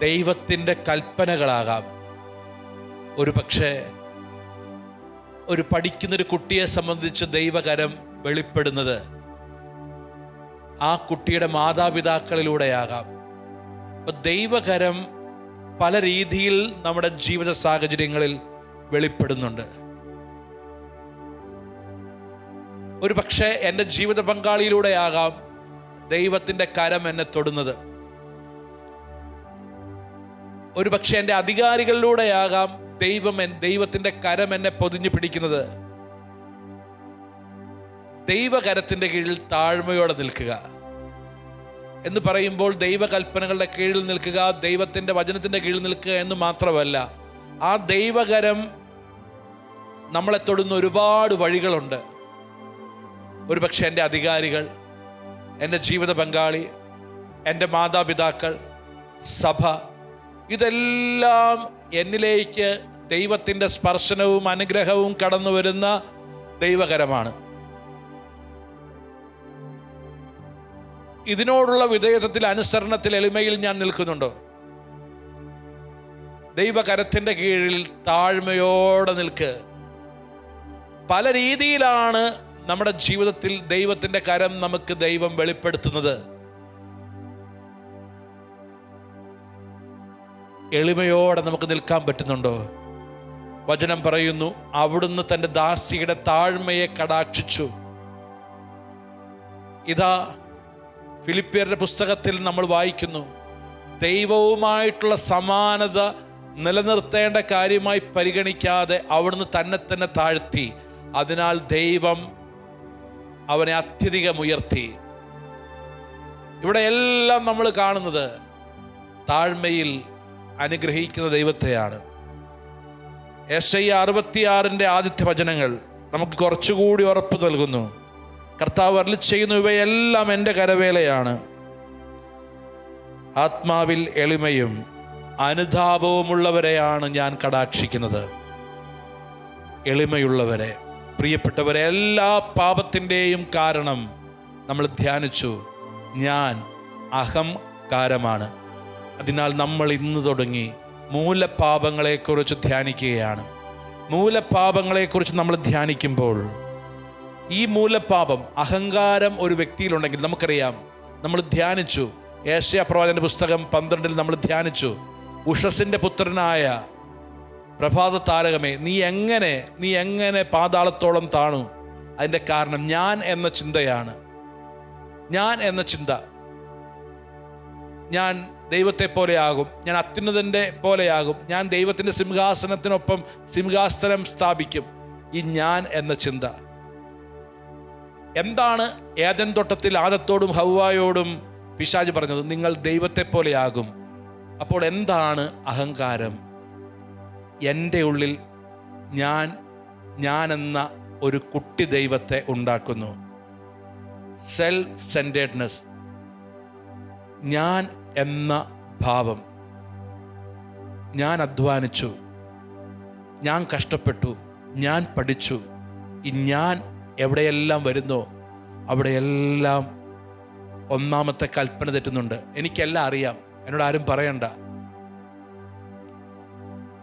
ദൈവത്തിൻ്റെ കൽപ്പനകളാകാം. ഒരു പക്ഷേ ഒരു പഠിക്കുന്നൊരു കുട്ടിയെ സംബന്ധിച്ച് ദൈവകരം വെളിപ്പെടുന്നത് ആ കുട്ടിയുടെ മാതാപിതാക്കളിലൂടെയാകാം. അപ്പോൾ ദൈവകരം പല രീതിയിൽ നമ്മുടെ ജീവിത സാഹചര്യങ്ങളിൽ വെളിപ്പെടുന്നുണ്ട്. ഒരു പക്ഷേ എൻ്റെ ജീവിത പങ്കാളിയിലൂടെയാകാം ദൈവത്തിൻ്റെ കരം എന്നെ തൊടുന്നത്. ഒരു പക്ഷേ എൻ്റെ അധികാരികളിലൂടെയാകാം ദൈവത്തിൻ്റെ കരം എന്നെ പൊതിഞ്ഞു പിടിക്കുന്നത്. ദൈവകരത്തിൻ്റെ കീഴിൽ താഴ്മയോടെ നിൽക്കുക എന്ന് പറയുമ്പോൾ ദൈവകൽപ്പനകളുടെ കീഴിൽ നിൽക്കുക, ദൈവത്തിൻ്റെ വചനത്തിൻ്റെ കീഴിൽ നിൽക്കുക എന്ന് മാത്രമല്ല, ആ ദൈവകരം നമ്മളെ തൊടുന്ന ഒരുപാട് വഴികളുണ്ട്. ഒരു പക്ഷേ എൻ്റെ അധികാരികൾ, എൻ്റെ ജീവിത പങ്കാളി, എൻ്റെ മാതാപിതാക്കൾ, സഭ, ഇതെല്ലാം എന്നിലേക്ക് ദൈവത്തിൻ്റെ സ്പർശനവും അനുഗ്രഹവും കടന്നു വരുന്ന ദൈവകരമാണ്. ഇതിനോടുള്ള വിധേയത്വത്തിൽ, അനുസരണത്തിൽ, എളിമയിൽ ഞാൻ നിൽക്കുന്നുണ്ടോ? ദൈവകരത്തിൻ്റെ കീഴിൽ താഴ്മയോടെ നിൽക്ക്. പല രീതിയിലാണ് നമ്മുടെ ജീവിതത്തിൽ ദൈവത്തിൻ്റെ കരം നമുക്ക് ദൈവം വെളിപ്പെടുത്തുന്നത്. എളിമയോടെ നമുക്ക് നിൽക്കാൻ പറ്റുന്നുണ്ടോ? വചനം പറയുന്നു, അവിടുന്ന് തൻ്റെ ദാസിയുടെ താഴ്മയെ കടാക്ഷിച്ചു. ഇതാ ഫിലിപ്പിയരുടെ പുസ്തകത്തിൽ നമ്മൾ വായിക്കുന്നു, ദൈവവുമായിട്ടുള്ള സമാനത നിലനിർത്തേണ്ട കാര്യമായി പരിഗണിക്കാതെ അവിടുന്ന് തന്നെ താഴ്ത്തി. അതിനാൽ ദൈവം അവനെ അത്യധികം ഉയർത്തി. ഇവിടെ എല്ലാം നമ്മൾ കാണുന്നത് താഴ്മയിൽ അനുഗ്രഹിക്കുന്ന ദൈവത്തെയാണ്. യെശയ്യാ 66 ആദ്യത്തെ വചനങ്ങൾ നമുക്ക് കുറച്ചുകൂടി ഉറപ്പ് നൽകുന്നു. കർത്താവ് അരുളിച്ചെയ്യുന്നു, ഇവയെല്ലാം എൻ്റെ കരവേലയാണ്. ആത്മാവിൽ എളിമയും അനുതാപവുമുള്ളവരെയാണ് ഞാൻ കടാക്ഷിക്കുന്നത്. എളിമയുള്ളവരെ. പ്രിയപ്പെട്ടവരെ, എല്ലാ പാപത്തിൻ്റെയും കാരണം നമ്മൾ ധ്യാനിച്ചു, ഞാൻ അഹംകാരമാണ്. അതിനാൽ നമ്മൾ ഇന്ന് തുടങ്ങി മൂലപാപങ്ങളെക്കുറിച്ച് ധ്യാനിക്കുകയാണ്. മൂലപാപങ്ങളെക്കുറിച്ച് നമ്മൾ ധ്യാനിക്കുമ്പോൾ ഈ മൂലപാപം, അഹങ്കാരം ഒരു വ്യക്തിയിലുണ്ടെങ്കിൽ നമുക്കറിയാം. നമ്മൾ ധ്യാനിച്ചു യെശയ്യാ പ്രവാചകന്റെ പുസ്തകം 12 നമ്മൾ ധ്യാനിച്ചു, ഉഷസിൻ്റെ പുത്രനായ പ്രഭാത താരകമേ, നീ എങ്ങനെ പാതാളത്തോളം താണു? അതിൻ്റെ കാരണം ഞാൻ എന്ന ചിന്തയാണ്. ഞാൻ എന്ന ചിന്ത. ഞാൻ ദൈവത്തെ പോലെയാകും, ഞാൻ അത്യുന്നതൻ്റെ പോലെയാകും, ഞാൻ ദൈവത്തിൻ്റെ സിംഹാസനത്തിനൊപ്പം സിംഹാസനം സ്ഥാപിക്കും. ഈ ഞാൻ എന്ന ചിന്ത എന്താണ്? ഏദൻ തോട്ടത്തിൽ ആദത്തോടും ഹവ്വായോടും പിശാച് പറഞ്ഞത്, നിങ്ങൾ ദൈവത്തെ പോലെയാകും. അപ്പോൾ എന്താണ് അഹങ്കാരം? എൻ്റെ ഉള്ളിൽ ഞാൻ എന്ന ഒരു കുട്ടി ദൈവത്തെ ഉണ്ടാക്കുന്നു. സെൽഫ് സെൻറ്റേഡ്നെസ്, ഞാൻ എന്ന ഭാവം. ഞാൻ അധ്വാനിച്ചു, ഞാൻ കഷ്ടപ്പെട്ടു, ഞാൻ പഠിച്ചു. ഈ ഞാൻ എവിടെയെല്ലാം വരുന്നോ അവിടെയെല്ലാം ഒന്നാമത്തെ കൽപ്പന തെറ്റുന്നുണ്ട്. എനിക്കെല്ലാം അറിയാം, എന്നോട് ആരും പറയണ്ട.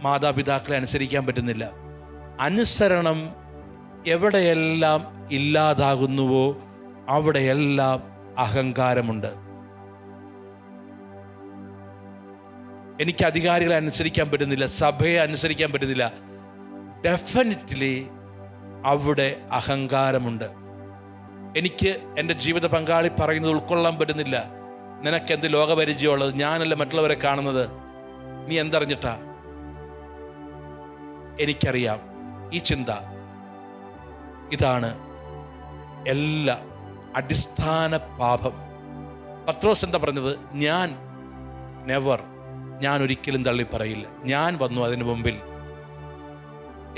മാതാപിതാക്കളെ അനുസരിക്കാൻ പറ്റുന്നില്ല. അനുസരണം എവിടെയെല്ലാം ഇല്ലാതാകുന്നുവോ അവിടെയെല്ലാം അഹങ്കാരമുണ്ട്. എനിക്ക് അധികാരികളെ അനുസരിക്കാൻ പറ്റുന്നില്ല, സഭയെ അനുസരിക്കാൻ പറ്റുന്നില്ല. ഡെഫിനറ്റ്ലി അവിടെ അഹങ്കാരമുണ്ട്. എനിക്ക് എൻ്റെ ജീവിത പങ്കാളി പറയുന്നത് ഉൾക്കൊള്ളാൻ പറ്റുന്നില്ല. നിനക്കെന്ത് ലോകപരിചയമുള്ളത്? ഞാനല്ല മറ്റുള്ളവരെ കാണുന്നത്, നീ എന്തറിഞ്ഞിട്ടാ? എനിക്കറിയാം. ഈ ചിന്ത, ഇതാണ് എല്ലാ അടിസ്ഥാന പാപം. പത്രോസ് എന്താ പറഞ്ഞത്? ഞാൻ ഒരിക്കലും തള്ളി പറയില്ല. ഞാൻ വന്നു അതിനു മുമ്പിൽ.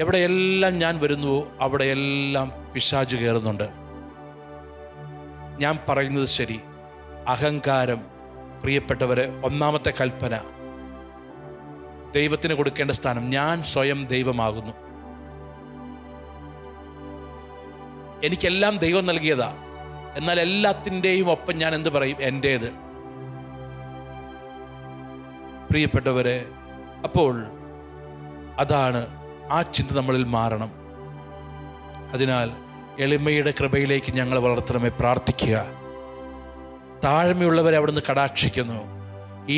എവിടെയെല്ലാം ഞാൻ വരുന്നുവോ അവിടെയെല്ലാം പിശാച് കയറുന്നുണ്ട്. ഞാൻ പറയുന്നത് ശരി. അഹങ്കാരം, പ്രിയപ്പെട്ടവരെ, ഒന്നാമത്തെ കൽപ്പന, ദൈവത്തിന് കൊടുക്കേണ്ട സ്ഥാനം. ഞാൻ സ്വയം ദൈവമാകുന്നു. എനിക്കെല്ലാം ദൈവം നൽകിയതാ. എന്നാൽ എല്ലാത്തിൻ്റെയും ഒപ്പം ഞാൻ എന്ത് പറയും? എൻ്റേത്. പ്രിയപ്പെട്ടവരെ, അപ്പോൾ അതാണ്, ആ ചിന്ത നമ്മളിൽ മാറണം. അതിനാൽ എളിമയുടെ കൃപയിലേക്ക് ഞങ്ങൾ വളർത്തണമേ. പ്രാർത്ഥിക്കുക. താഴ്മയുള്ളവരെ അവിടുന്ന് കടാക്ഷിക്കുന്നു. ഈ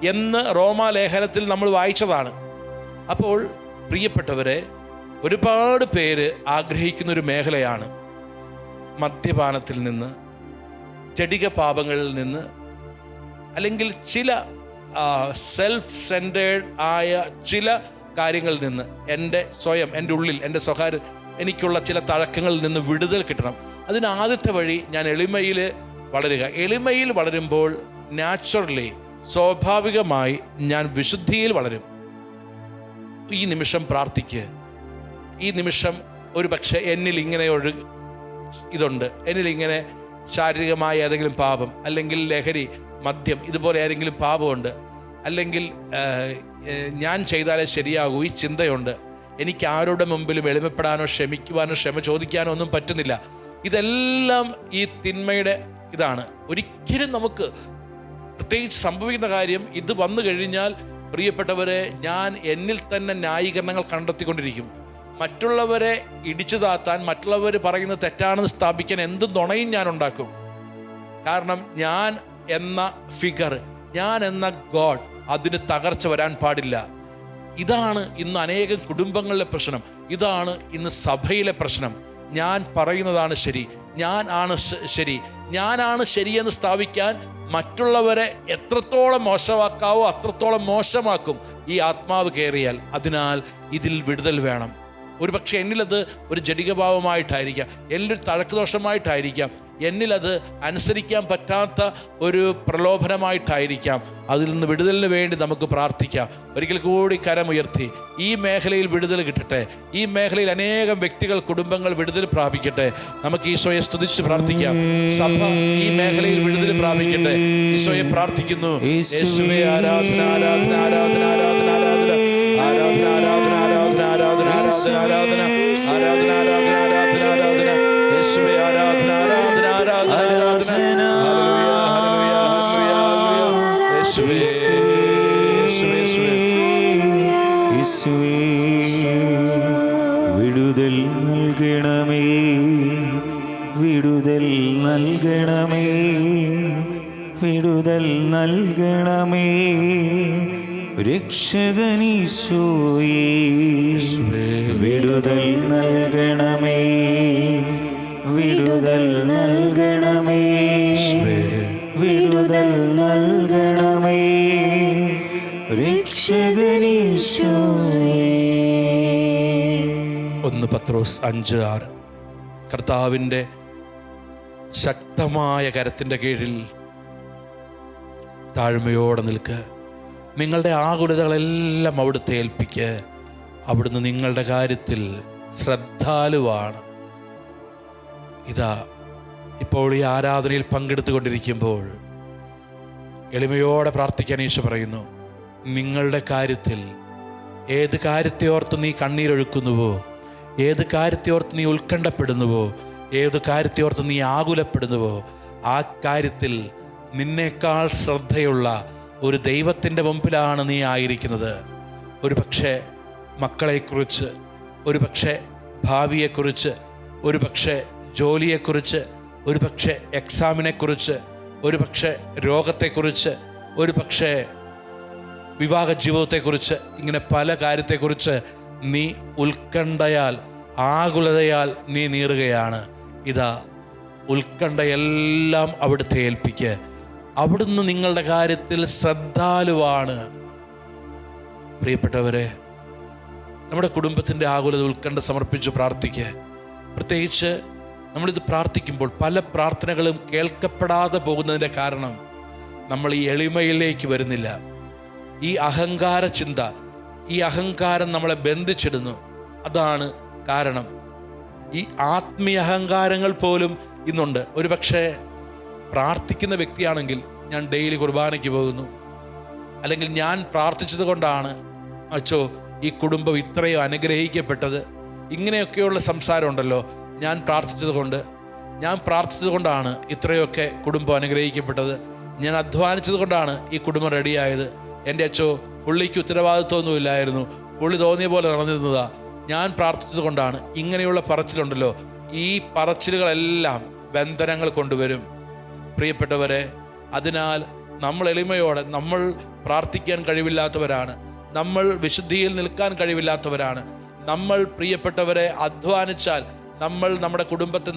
എന്ന് റോമാലേഖനത്തിൽ നമ്മൾ വായിച്ചതാണ്. അപ്പോൾ പ്രിയപ്പെട്ടവരെ, ഒരുപാട് പേര് ആഗ്രഹിക്കുന്നൊരു മേഖലയാണ് മദ്യപാനത്തിൽ നിന്ന്, ജഡിക പാപങ്ങളിൽ നിന്ന്, അല്ലെങ്കിൽ ചില സെൽഫ് സെൻറ്റേഡ് ആയ ചില കാര്യങ്ങളിൽ നിന്ന്, എൻ്റെ ഉള്ളിൽ എൻ്റെ സ്വകാര്യ എനിക്കുള്ള ചില തഴക്കങ്ങളിൽ നിന്ന് വിടുതൽ കിട്ടണം. അതിന് ആദ്യത്തെ വഴി ഞാൻ എളിമയിൽ വളരുക. എളിമയിൽ വളരുമ്പോൾ നാച്ചുറലി, സ്വാഭാവികമായി ഞാൻ വിശുദ്ധിയിൽ വളരും. ഈ നിമിഷം പ്രാർത്ഥിക്കുക. ഈ നിമിഷം ഒരു പക്ഷേ എന്നിൽ ഇങ്ങനെ ഇതുണ്ട്, എന്നിൽ ഇങ്ങനെ ശാരീരികമായ ഏതെങ്കിലും പാപം, അല്ലെങ്കിൽ ലഹരി, മദ്യം, ഇതുപോലെ ഏതെങ്കിലും പാപമുണ്ട്, അല്ലെങ്കിൽ ഞാൻ ചെയ്താലേ ശരിയാകൂ, ഈ ചിന്തയുണ്ട്, എനിക്ക് ആരുടെ മുമ്പിലും എളിമപ്പെടാനോ ക്ഷമിക്കുവാനോ ക്ഷമ ചോദിക്കാനോ ഒന്നും പറ്റുന്നില്ല. ഇതെല്ലാം ഈ തിന്മയുടെ ഇതാണ്. ഒരിക്കലും നമുക്ക് പ്രത്യേകിച്ച് സംഭവിക്കുന്ന കാര്യം, ഇത് വന്നു കഴിഞ്ഞാൽ പ്രിയപ്പെട്ടവരെ, ഞാൻ എന്നിൽ തന്നെ ന്യായീകരണങ്ങൾ കണ്ടെത്തിക്കൊണ്ടിരിക്കും. മറ്റുള്ളവരെ ഇടിച്ചു താത്താൻ, മറ്റുള്ളവർ പറയുന്നത് തെറ്റാണെന്ന് സ്ഥാപിക്കാൻ എന്ത് നുണയും ഞാൻ ഉണ്ടാക്കും. കാരണം ഞാൻ എന്ന ഫിഗർ, ഞാൻ എന്ന ഗോഡ്, അതിന് തകർച്ച വരാൻ പാടില്ല. ഇതാണ് ഇന്ന് അനേകം കുടുംബങ്ങളിലെ പ്രശ്നം. ഇതാണ് ഇന്ന് സഭയിലെ പ്രശ്നം. ഞാൻ പറയുന്നതാണ് ശരി, ഞാനാണ് ശരിയെന്ന് സ്ഥാപിക്കാൻ മറ്റുള്ളവരെ എത്രത്തോളം മോശമാക്കാവോ അത്രത്തോളം മോശമാക്കും ഈ ആത്മാവ് കയറിയാൽ. അതിനാൽ ഇതിൽ വിടുതൽ വേണം. ഒരു പക്ഷേ എന്നിലത് ഒരു ജഡികഭാവമായിട്ടായിരിക്കാം, എന്നിലൊരു തഴക്കദോഷമായിട്ടായിരിക്കാം, എന്നിലത് അനുസരിക്കാൻ പറ്റാത്ത ഒരു പ്രലോഭനമായിട്ടായിരിക്കാം. അതിൽ നിന്ന് വിടുതലിന് വേണ്ടി നമുക്ക് പ്രാർത്ഥിക്കാം. ഒരിക്കൽ കൂടി കരമുയർത്തി ഈ മേഖലയിൽ വിടുതൽ കിട്ടട്ടെ. ഈ മേഖലയിൽ അനേകം വ്യക്തികൾ, കുടുംബങ്ങൾ വിടുതൽ പ്രാപിക്കട്ടെ. നമുക്ക് ഈശോയെ സ്തുതിച്ച് പ്രാർത്ഥിക്കാം. സഭ ഈ മേഖലയിൽ വിടുതൽ പ്രാപിക്കട്ടെ. ഈശോയെ പ്രാർത്ഥിക്കുന്നു. യേശുവേ, ആരാധന ആരാധന ആരാധന ആരാധന ആരാധന ആരാധന ആരാധന ആരാധന ആരാധന ആരാധന ആരാധന ആരാധന ആരാധന ആരാധന ആരാധന യേശുവേ, ആരാധന ആരാധന ആരാധന ആരാധന. ഹല്ലേലൂയ ഹല്ലേലൂയ യേശുവേ യേശുവേ യേശുവേ. വിടുതൽ നൽകണമേ, വിടുതൽ നൽകണമേ, വിടുതൽ നൽകണമേ രക്ഷകനീശോയേ. വിടുതൽ നൽകണമേ, വിടുതൽ നൽകണമേ, വിടുതൽ നൽകണമേ രക്ഷകനീശോയേ. 1 പത്രോസ് 5:6. കർത്താവിൻ്റെ ശക്തമായ കരത്തിൻ്റെ കീഴിൽ താഴ്മയോടെ നിൽക്കുക. നിങ്ങളുടെ ആകുലതകളെല്ലാം അവിടുത്തെ ഏൽപ്പിക്കുക. അവിടുന്ന് നിങ്ങളുടെ കാര്യത്തിൽ ശ്രദ്ധാലുവാണ്. ഇതാ, ഇപ്പോൾ ഈ ആരാധനയിൽ പങ്കെടുത്തുകൊണ്ടിരിക്കുമ്പോൾ എളിമയോടെ പ്രാർത്ഥിക്കാൻ ഈശോ പറയുന്നു, നിങ്ങളുടെ കാര്യത്തിൽ ഏത് കാര്യത്തെ ഓർത്ത് നീ കണ്ണീരൊഴുക്കുന്നുവോ, ഏത് കാര്യത്തെ ഓർത്ത് നീ ഉത്കണ്ഠപ്പെടുന്നുവോ, ഏത് കാര്യത്തെ ഓർത്ത് നീ ആകുലപ്പെടുന്നുവോ, ആ കാര്യത്തിൽ നിന്നേക്കാൾ ശ്രദ്ധയുള്ള ഒരു ദൈവത്തിൻ്റെ മുമ്പിലാണ് നീ ആയിരിക്കുന്നത്. ഒരു പക്ഷേ മക്കളെക്കുറിച്ച്, ഒരു പക്ഷേ ഭാവിയെക്കുറിച്ച്, ഒരു പക്ഷേ ജോലിയെക്കുറിച്ച്, ഒരു പക്ഷേ എക്സാമിനെക്കുറിച്ച്, ഒരു പക്ഷേ രോഗത്തെക്കുറിച്ച്, ഒരു പക്ഷേ വിവാഹ ജീവിതത്തെക്കുറിച്ച്, ഇങ്ങനെ പല കാര്യത്തെക്കുറിച്ച് നീ ഉത്കണ്ഠയാൽ, ആകുലതയാൽ നീ നീറുകയാണ്. ഇതാ, ഉത്കണ്ഠയെല്ലാം അവിടുത്തെ ഏൽപ്പിക്കുക. അവിടുന്ന് നിങ്ങളുടെ കാര്യത്തിൽ ശ്രദ്ധാലുവാണ്. പ്രിയപ്പെട്ടവരെ, നമ്മുടെ കുടുംബത്തിൻ്റെ ആകുലത, ഉത്കണ്ഠ സമർപ്പിച്ച് പ്രാർത്ഥിക്കുക. പ്രത്യേകിച്ച് നമ്മളിത് പ്രാർത്ഥിക്കുമ്പോൾ പല പ്രാർത്ഥനകളും കേൾക്കപ്പെടാതെ പോകുന്നതിൻ്റെ കാരണം നമ്മൾ ഈ എളിമയിലേക്ക് വരുന്നില്ല. ഈ അഹങ്കാര ചിന്ത, ഈ അഹങ്കാരം നമ്മളെ ബന്ധിച്ചിടുന്നു. അതാണ് കാരണം. ഈ ആത്മീയ അഹങ്കാരങ്ങൾ പോലും ഇന്നുണ്ട്. ഒരു പക്ഷേ പ്രാർത്ഥിക്കുന്ന വ്യക്തിയാണെങ്കിൽ, ഞാൻ ഡെയിലി കുർബാനയ്ക്ക് പോകുന്നു, അല്ലെങ്കിൽ ഞാൻ പ്രാർത്ഥിച്ചത് കൊണ്ടാണ് അച്ചോ ഈ കുടുംബം ഇത്രയും അനുഗ്രഹിക്കപ്പെട്ടത്, ഇങ്ങനെയൊക്കെയുള്ള സംസാരമുണ്ടല്ലോ. ഞാൻ പ്രാർത്ഥിച്ചത് കൊണ്ടാണ് ഇത്രയൊക്കെ കുടുംബം അനുഗ്രഹിക്കപ്പെട്ടത്, ഞാൻ അധ്വാനിച്ചത് കൊണ്ടാണ് ഈ കുടുംബം റെഡിയായത്, എൻ്റെ അച്ചോ പുള്ളിക്ക് ഉത്തരവാദിത്വമൊന്നുമില്ലായിരുന്നു, പുള്ളി തോന്നിയ പോലെ നടന്നിരുന്നതാ, ഞാൻ പ്രാർത്ഥിച്ചത് കൊണ്ടാണ്. ഇങ്ങനെയുള്ള പറച്ചിലുണ്ടല്ലോ. ഈ പറച്ചിലുകളെല്ലാം ബന്ധനങ്ങൾ കൊണ്ടുവരും പ്രിയപ്പെട്ടവരെ. അതിനാൽ നമ്മൾ എളിമയോടെ, നമ്മൾ പ്രാർത്ഥിക്കാൻ കഴിവില്ലാത്തവരാണ്, നമ്മൾ വിശുദ്ധിയിൽ നിൽക്കാൻ കഴിവില്ലാത്തവരാണ്. നമ്മൾ പ്രിയപ്പെട്ടവരെ അധ്വാനിച്ചാൽ, നമ്മുടെ കുടുംബത്തെ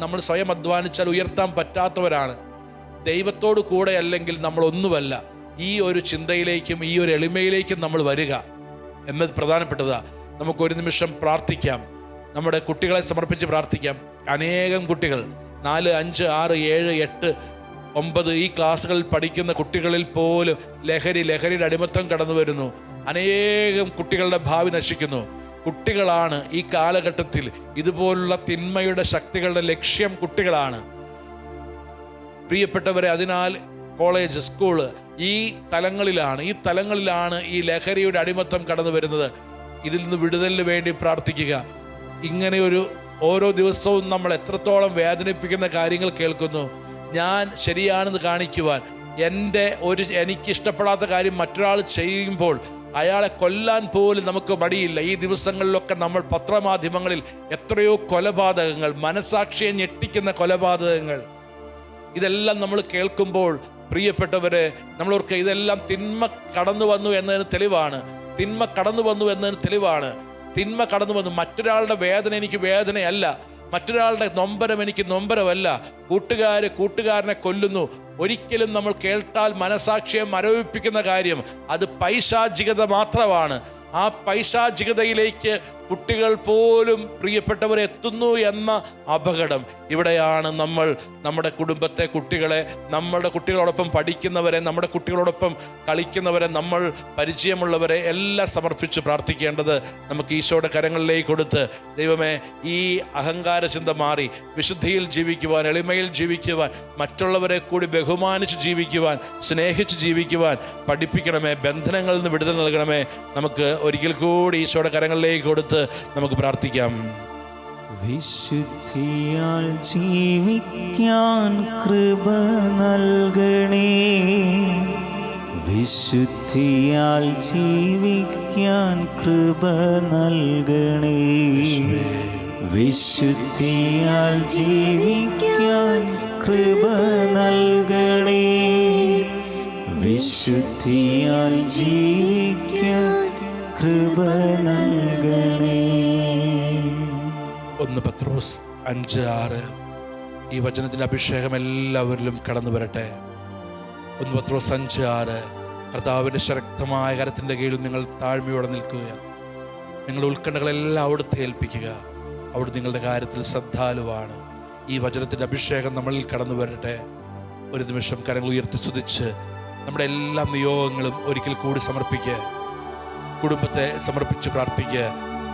നമ്മൾ സ്വയം അധ്വാനിച്ചാൽ ഉയർത്താൻ പറ്റാത്തവരാണ്. ദൈവത്തോട് കൂടെ അല്ലെങ്കിൽ നമ്മളൊന്നുമല്ല. ഈ ഒരു ചിന്തയിലേക്കും ഈ ഒരു എളിമയിലേക്കും നമ്മൾ വരിക എന്നത് പ്രധാനപ്പെട്ടതാണ്. നമുക്കൊരു നിമിഷം പ്രാർത്ഥിക്കാം, നമ്മുടെ കുട്ടികളെ സമർപ്പിച്ച് പ്രാർത്ഥിക്കാം. അനേകം കുട്ടികൾ 4, 5, 6, 7, 8, 9 ഈ ക്ലാസ്സുകളിൽ പഠിക്കുന്ന കുട്ടികളിൽ പോലും ലഹരിയുടെ അടിമത്തം കടന്നു വരുന്നു. അനേകം കുട്ടികളുടെ ഭാവി നശിക്കുന്നു. കുട്ടികളാണ് ഈ കാലഘട്ടത്തിൽ ഇതുപോലുള്ള തിന്മയുടെ ശക്തികളുടെ ലക്ഷ്യം. കുട്ടികളാണ് പ്രിയപ്പെട്ടവരെ. അതിനാൽ കോളേജ്, സ്കൂള് ഈ തലങ്ങളിലാണ് ഈ ലഹരിയുടെ അടിമത്തം കടന്നു വരുന്നത്. ഇതിൽ നിന്ന് വിടുതലിന് വേണ്ടി പ്രാർത്ഥിക്കുക. ഇങ്ങനെ ഓരോ ദിവസവും നമ്മൾ എത്രത്തോളം വേദനിപ്പിക്കുന്ന കാര്യങ്ങൾ കേൾക്കുന്നു. ഞാൻ ശരിയാണെന്ന് കാണിക്കുവാൻ, എനിക്കിഷ്ടപ്പെടാത്ത കാര്യം മറ്റൊരാൾ ചെയ്യുമ്പോൾ അയാളെ കൊല്ലാൻ പോലും നമുക്ക് മടിയില്ല. ഈ ദിവസങ്ങളിലൊക്കെ നമ്മൾ പത്രമാധ്യമങ്ങളിൽ എത്രയോ കൊലപാതകങ്ങൾ, മനസാക്ഷിയെ ഞെട്ടിക്കുന്ന കൊലപാതകങ്ങൾ, ഇതെല്ലാം നമ്മൾ കേൾക്കുമ്പോൾ പ്രിയപ്പെട്ടവരെ നമ്മളോർക്ക് ഇതെല്ലാം തിന്മ കടന്നു വന്നു എന്നതിന് തെളിവാണ്. തിന്മ കടന്നു വന്നു. മറ്റൊരാളുടെ വേദന എനിക്ക് വേദനയല്ല, മറ്റൊരാളുടെ നൊമ്പരം എനിക്ക് നൊമ്പരമല്ല. കൂട്ടുകാരനെ കൊല്ലുന്നു. ഒരിക്കലും നമ്മൾ കേട്ടാൽ മനസാക്ഷിയെ മരവിപ്പിക്കുന്ന കാര്യം അത് പൈശാചികത മാത്രമാണ്. ആ പൈശാചികതയിലേക്ക് കുട്ടികൾ പോലും പ്രിയപ്പെട്ടവരെ എത്തുന്നു എന്ന അപകടം. ഇവിടെയാണ് നമ്മൾ നമ്മുടെ കുട്ടികളെ, നമ്മുടെ കുട്ടികളോടൊപ്പം പഠിക്കുന്നവരെ, നമ്മുടെ കുട്ടികളോടൊപ്പം കളിക്കുന്നവരെ, നമ്മൾ പരിചയമുള്ളവരെ എല്ലാം സമർപ്പിച്ച് പ്രാർത്ഥിക്കേണ്ടത്. നമുക്ക് ഈശോയുടെ കരങ്ങളിലേക്ക് കൊടുത്ത്, ദൈവമേ, ഈ അഹങ്കാര ചിന്ത മാറി വിശുദ്ധിയിൽ ജീവിക്കുവാൻ, എളിമയിൽ ജീവിക്കുവാൻ, മറ്റുള്ളവരെ കൂടി ബഹുമാനിച്ച് ജീവിക്കുവാൻ, സ്നേഹിച്ച് ജീവിക്കുവാൻ പഠിപ്പിക്കണമേ. ബന്ധനങ്ങളിൽ നിന്ന് വിടുതൽ നൽകണമേ. നമുക്ക് ഒരിക്കൽ കൂടി ഈശോയുടെ കരങ്ങളിലേക്ക് കൊടുത്ത് നമുക്ക് പ്രാർത്ഥിക്കാം. വിശുദ്ധിയാൽ ജീവിക്കാൻ കൃപ നൽകണേ, വിശുദ്ധിയാൽ ജീവിക്കാൻ കൃപ നൽകണേ, വിശുദ്ധിയാൽ ജീവിക്കാൻ കൃപ നൽകണേ, വിശുദ്ധിയാൽ ജീവിക്കാൻ കൃപ നൽകണേ. 1 പത്രോസ് 5:6 ഈ വചനത്തിൻ്റെ അഭിഷേകം എല്ലാവരിലും കടന്നു വരട്ടെ. 1 പത്രോസ് 5:6 കർത്താവിൻ്റെ ശക്തമായ കരത്തിൻ്റെ കീഴിൽ നിങ്ങൾ താഴ്മയോടെ നിൽക്കുക. നിങ്ങളുടെ ഉത്കണ്ഠകളെല്ലാം അവിടുത്തെ ഏൽപ്പിക്കുക. അവിടുന്ന് നിങ്ങളുടെ കാര്യത്തിൽ ശ്രദ്ധാലുവാണ്. ഈ വചനത്തിൻ്റെ അഭിഷേകം നമ്മളിൽ കടന്നു വരട്ടെ. ഒരു നിമിഷം കരങ്ങൾ ഉയർത്തി സ്തുതിച്ച് നമ്മുടെ എല്ലാ നിയോഗങ്ങളും ഒരിക്കൽ കൂടി സമർപ്പിക്കുക. കുടുംബത്തെ സമർപ്പിച്ച് പ്രാർത്ഥിക്കുക.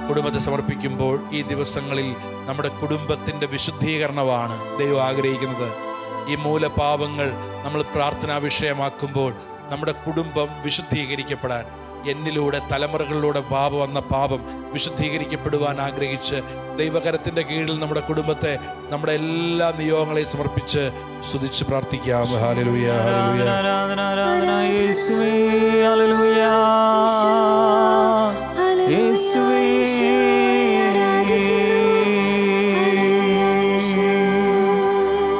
കുടുംബത്തെ സമർപ്പിക്കുമ്പോൾ ഈ ദിവസങ്ങളിൽ നമ്മുടെ കുടുംബത്തിൻ്റെ വിശുദ്ധീകരണമാണ് ദൈവം ആഗ്രഹിക്കുന്നത്. ഈ മൂലപാപങ്ങൾ നമ്മൾ പ്രാർത്ഥനാ വിഷയമാക്കുമ്പോൾ നമ്മുടെ കുടുംബം വിശുദ്ധീകരിക്കപ്പെടാൻ, എന്നിലൂടെ തലമുറകളിലൂടെ വന്ന പാപം വിശുദ്ധീകരിക്കപ്പെടുവാൻ ആഗ്രഹിച്ച് ദൈവകരത്തിൻ്റെ കീഴിൽ നമ്മുടെ കുടുംബത്തെ, നമ്മുടെ എല്ലാ നിയോഗങ്ങളെയും സമർപ്പിച്ച് സ്തുതിച്ച് പ്രാർത്ഥിക്കാം. Hallelujah, hallelujah. യേശുവേ, ഹല്ലേലൂയ. യേശുവേ,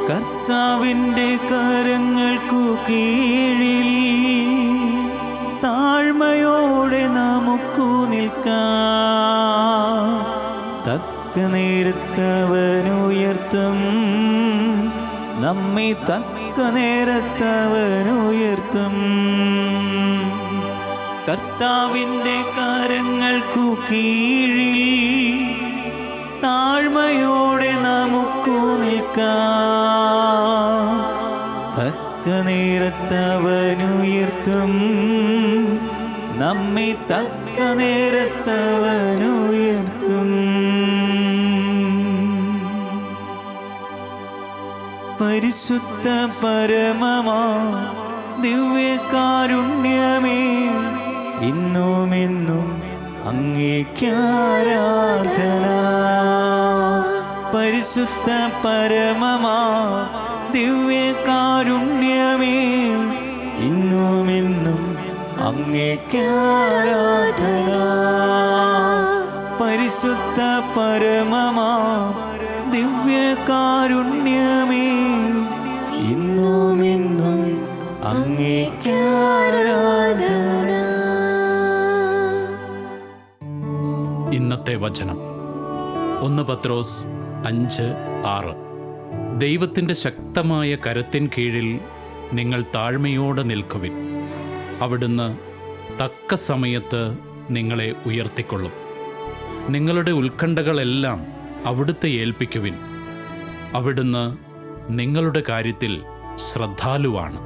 കർത്താവിൻ്റെ കരങ്ങൾക്കു കീഴിൽ താഴ്മയോടെ നമുക്കു നിൽക്കാം. തക്ക നേരത്തവനുയർത്തും നമ്മെ, തക്ക നേരത്തവനുയർത്തും. കർത്താവിൻ്റെ കരങ്ങൾക്കു കീഴിൽ താഴ്മയോടെ നമുക്കു നിൽക്കാം. തക്ക നേരത്തവനുയർത്തും നമ്മെ, തക്ക നേരത്തവനുയർത്തും. പരിശുദ്ധ പരമമാ ദിവ്യകാരുണ്യമേ, ഇന്നുമെന്നും അങ്ങേക്കാരാധന. പരിശുദ്ധ പരമമാ ദിവ്യകാരുണ്യമേ, ഇന്നുമെന്നും അങ്ങേക്കാരാധന. പരിശുദ്ധ പരമമാ ദിവ്യകാരുണ്യമേ, ഇന്നുമെന്നും അങ്ങേക്കാരാധന. ഇന്നത്തെ വചനം 1 പത്രോസ് 5:6. ദൈവത്തിൻ്റെ ശക്തമായ കരത്തിൻ കീഴിൽ നിങ്ങൾ താഴ്മയോടെ നിൽക്കുവിൻ. അവിടുന്ന് തക്ക സമയത്ത് നിങ്ങളെ ഉയർത്തിക്കൊള്ളും. നിങ്ങളുടെ ഉത്കണ്ഠകളെല്ലാം അവിടുത്തെ ഏൽപ്പിക്കുവിൻ. അവിടുന്ന് നിങ്ങളുടെ കാര്യത്തിൽ ശ്രദ്ധാലുവാണ്.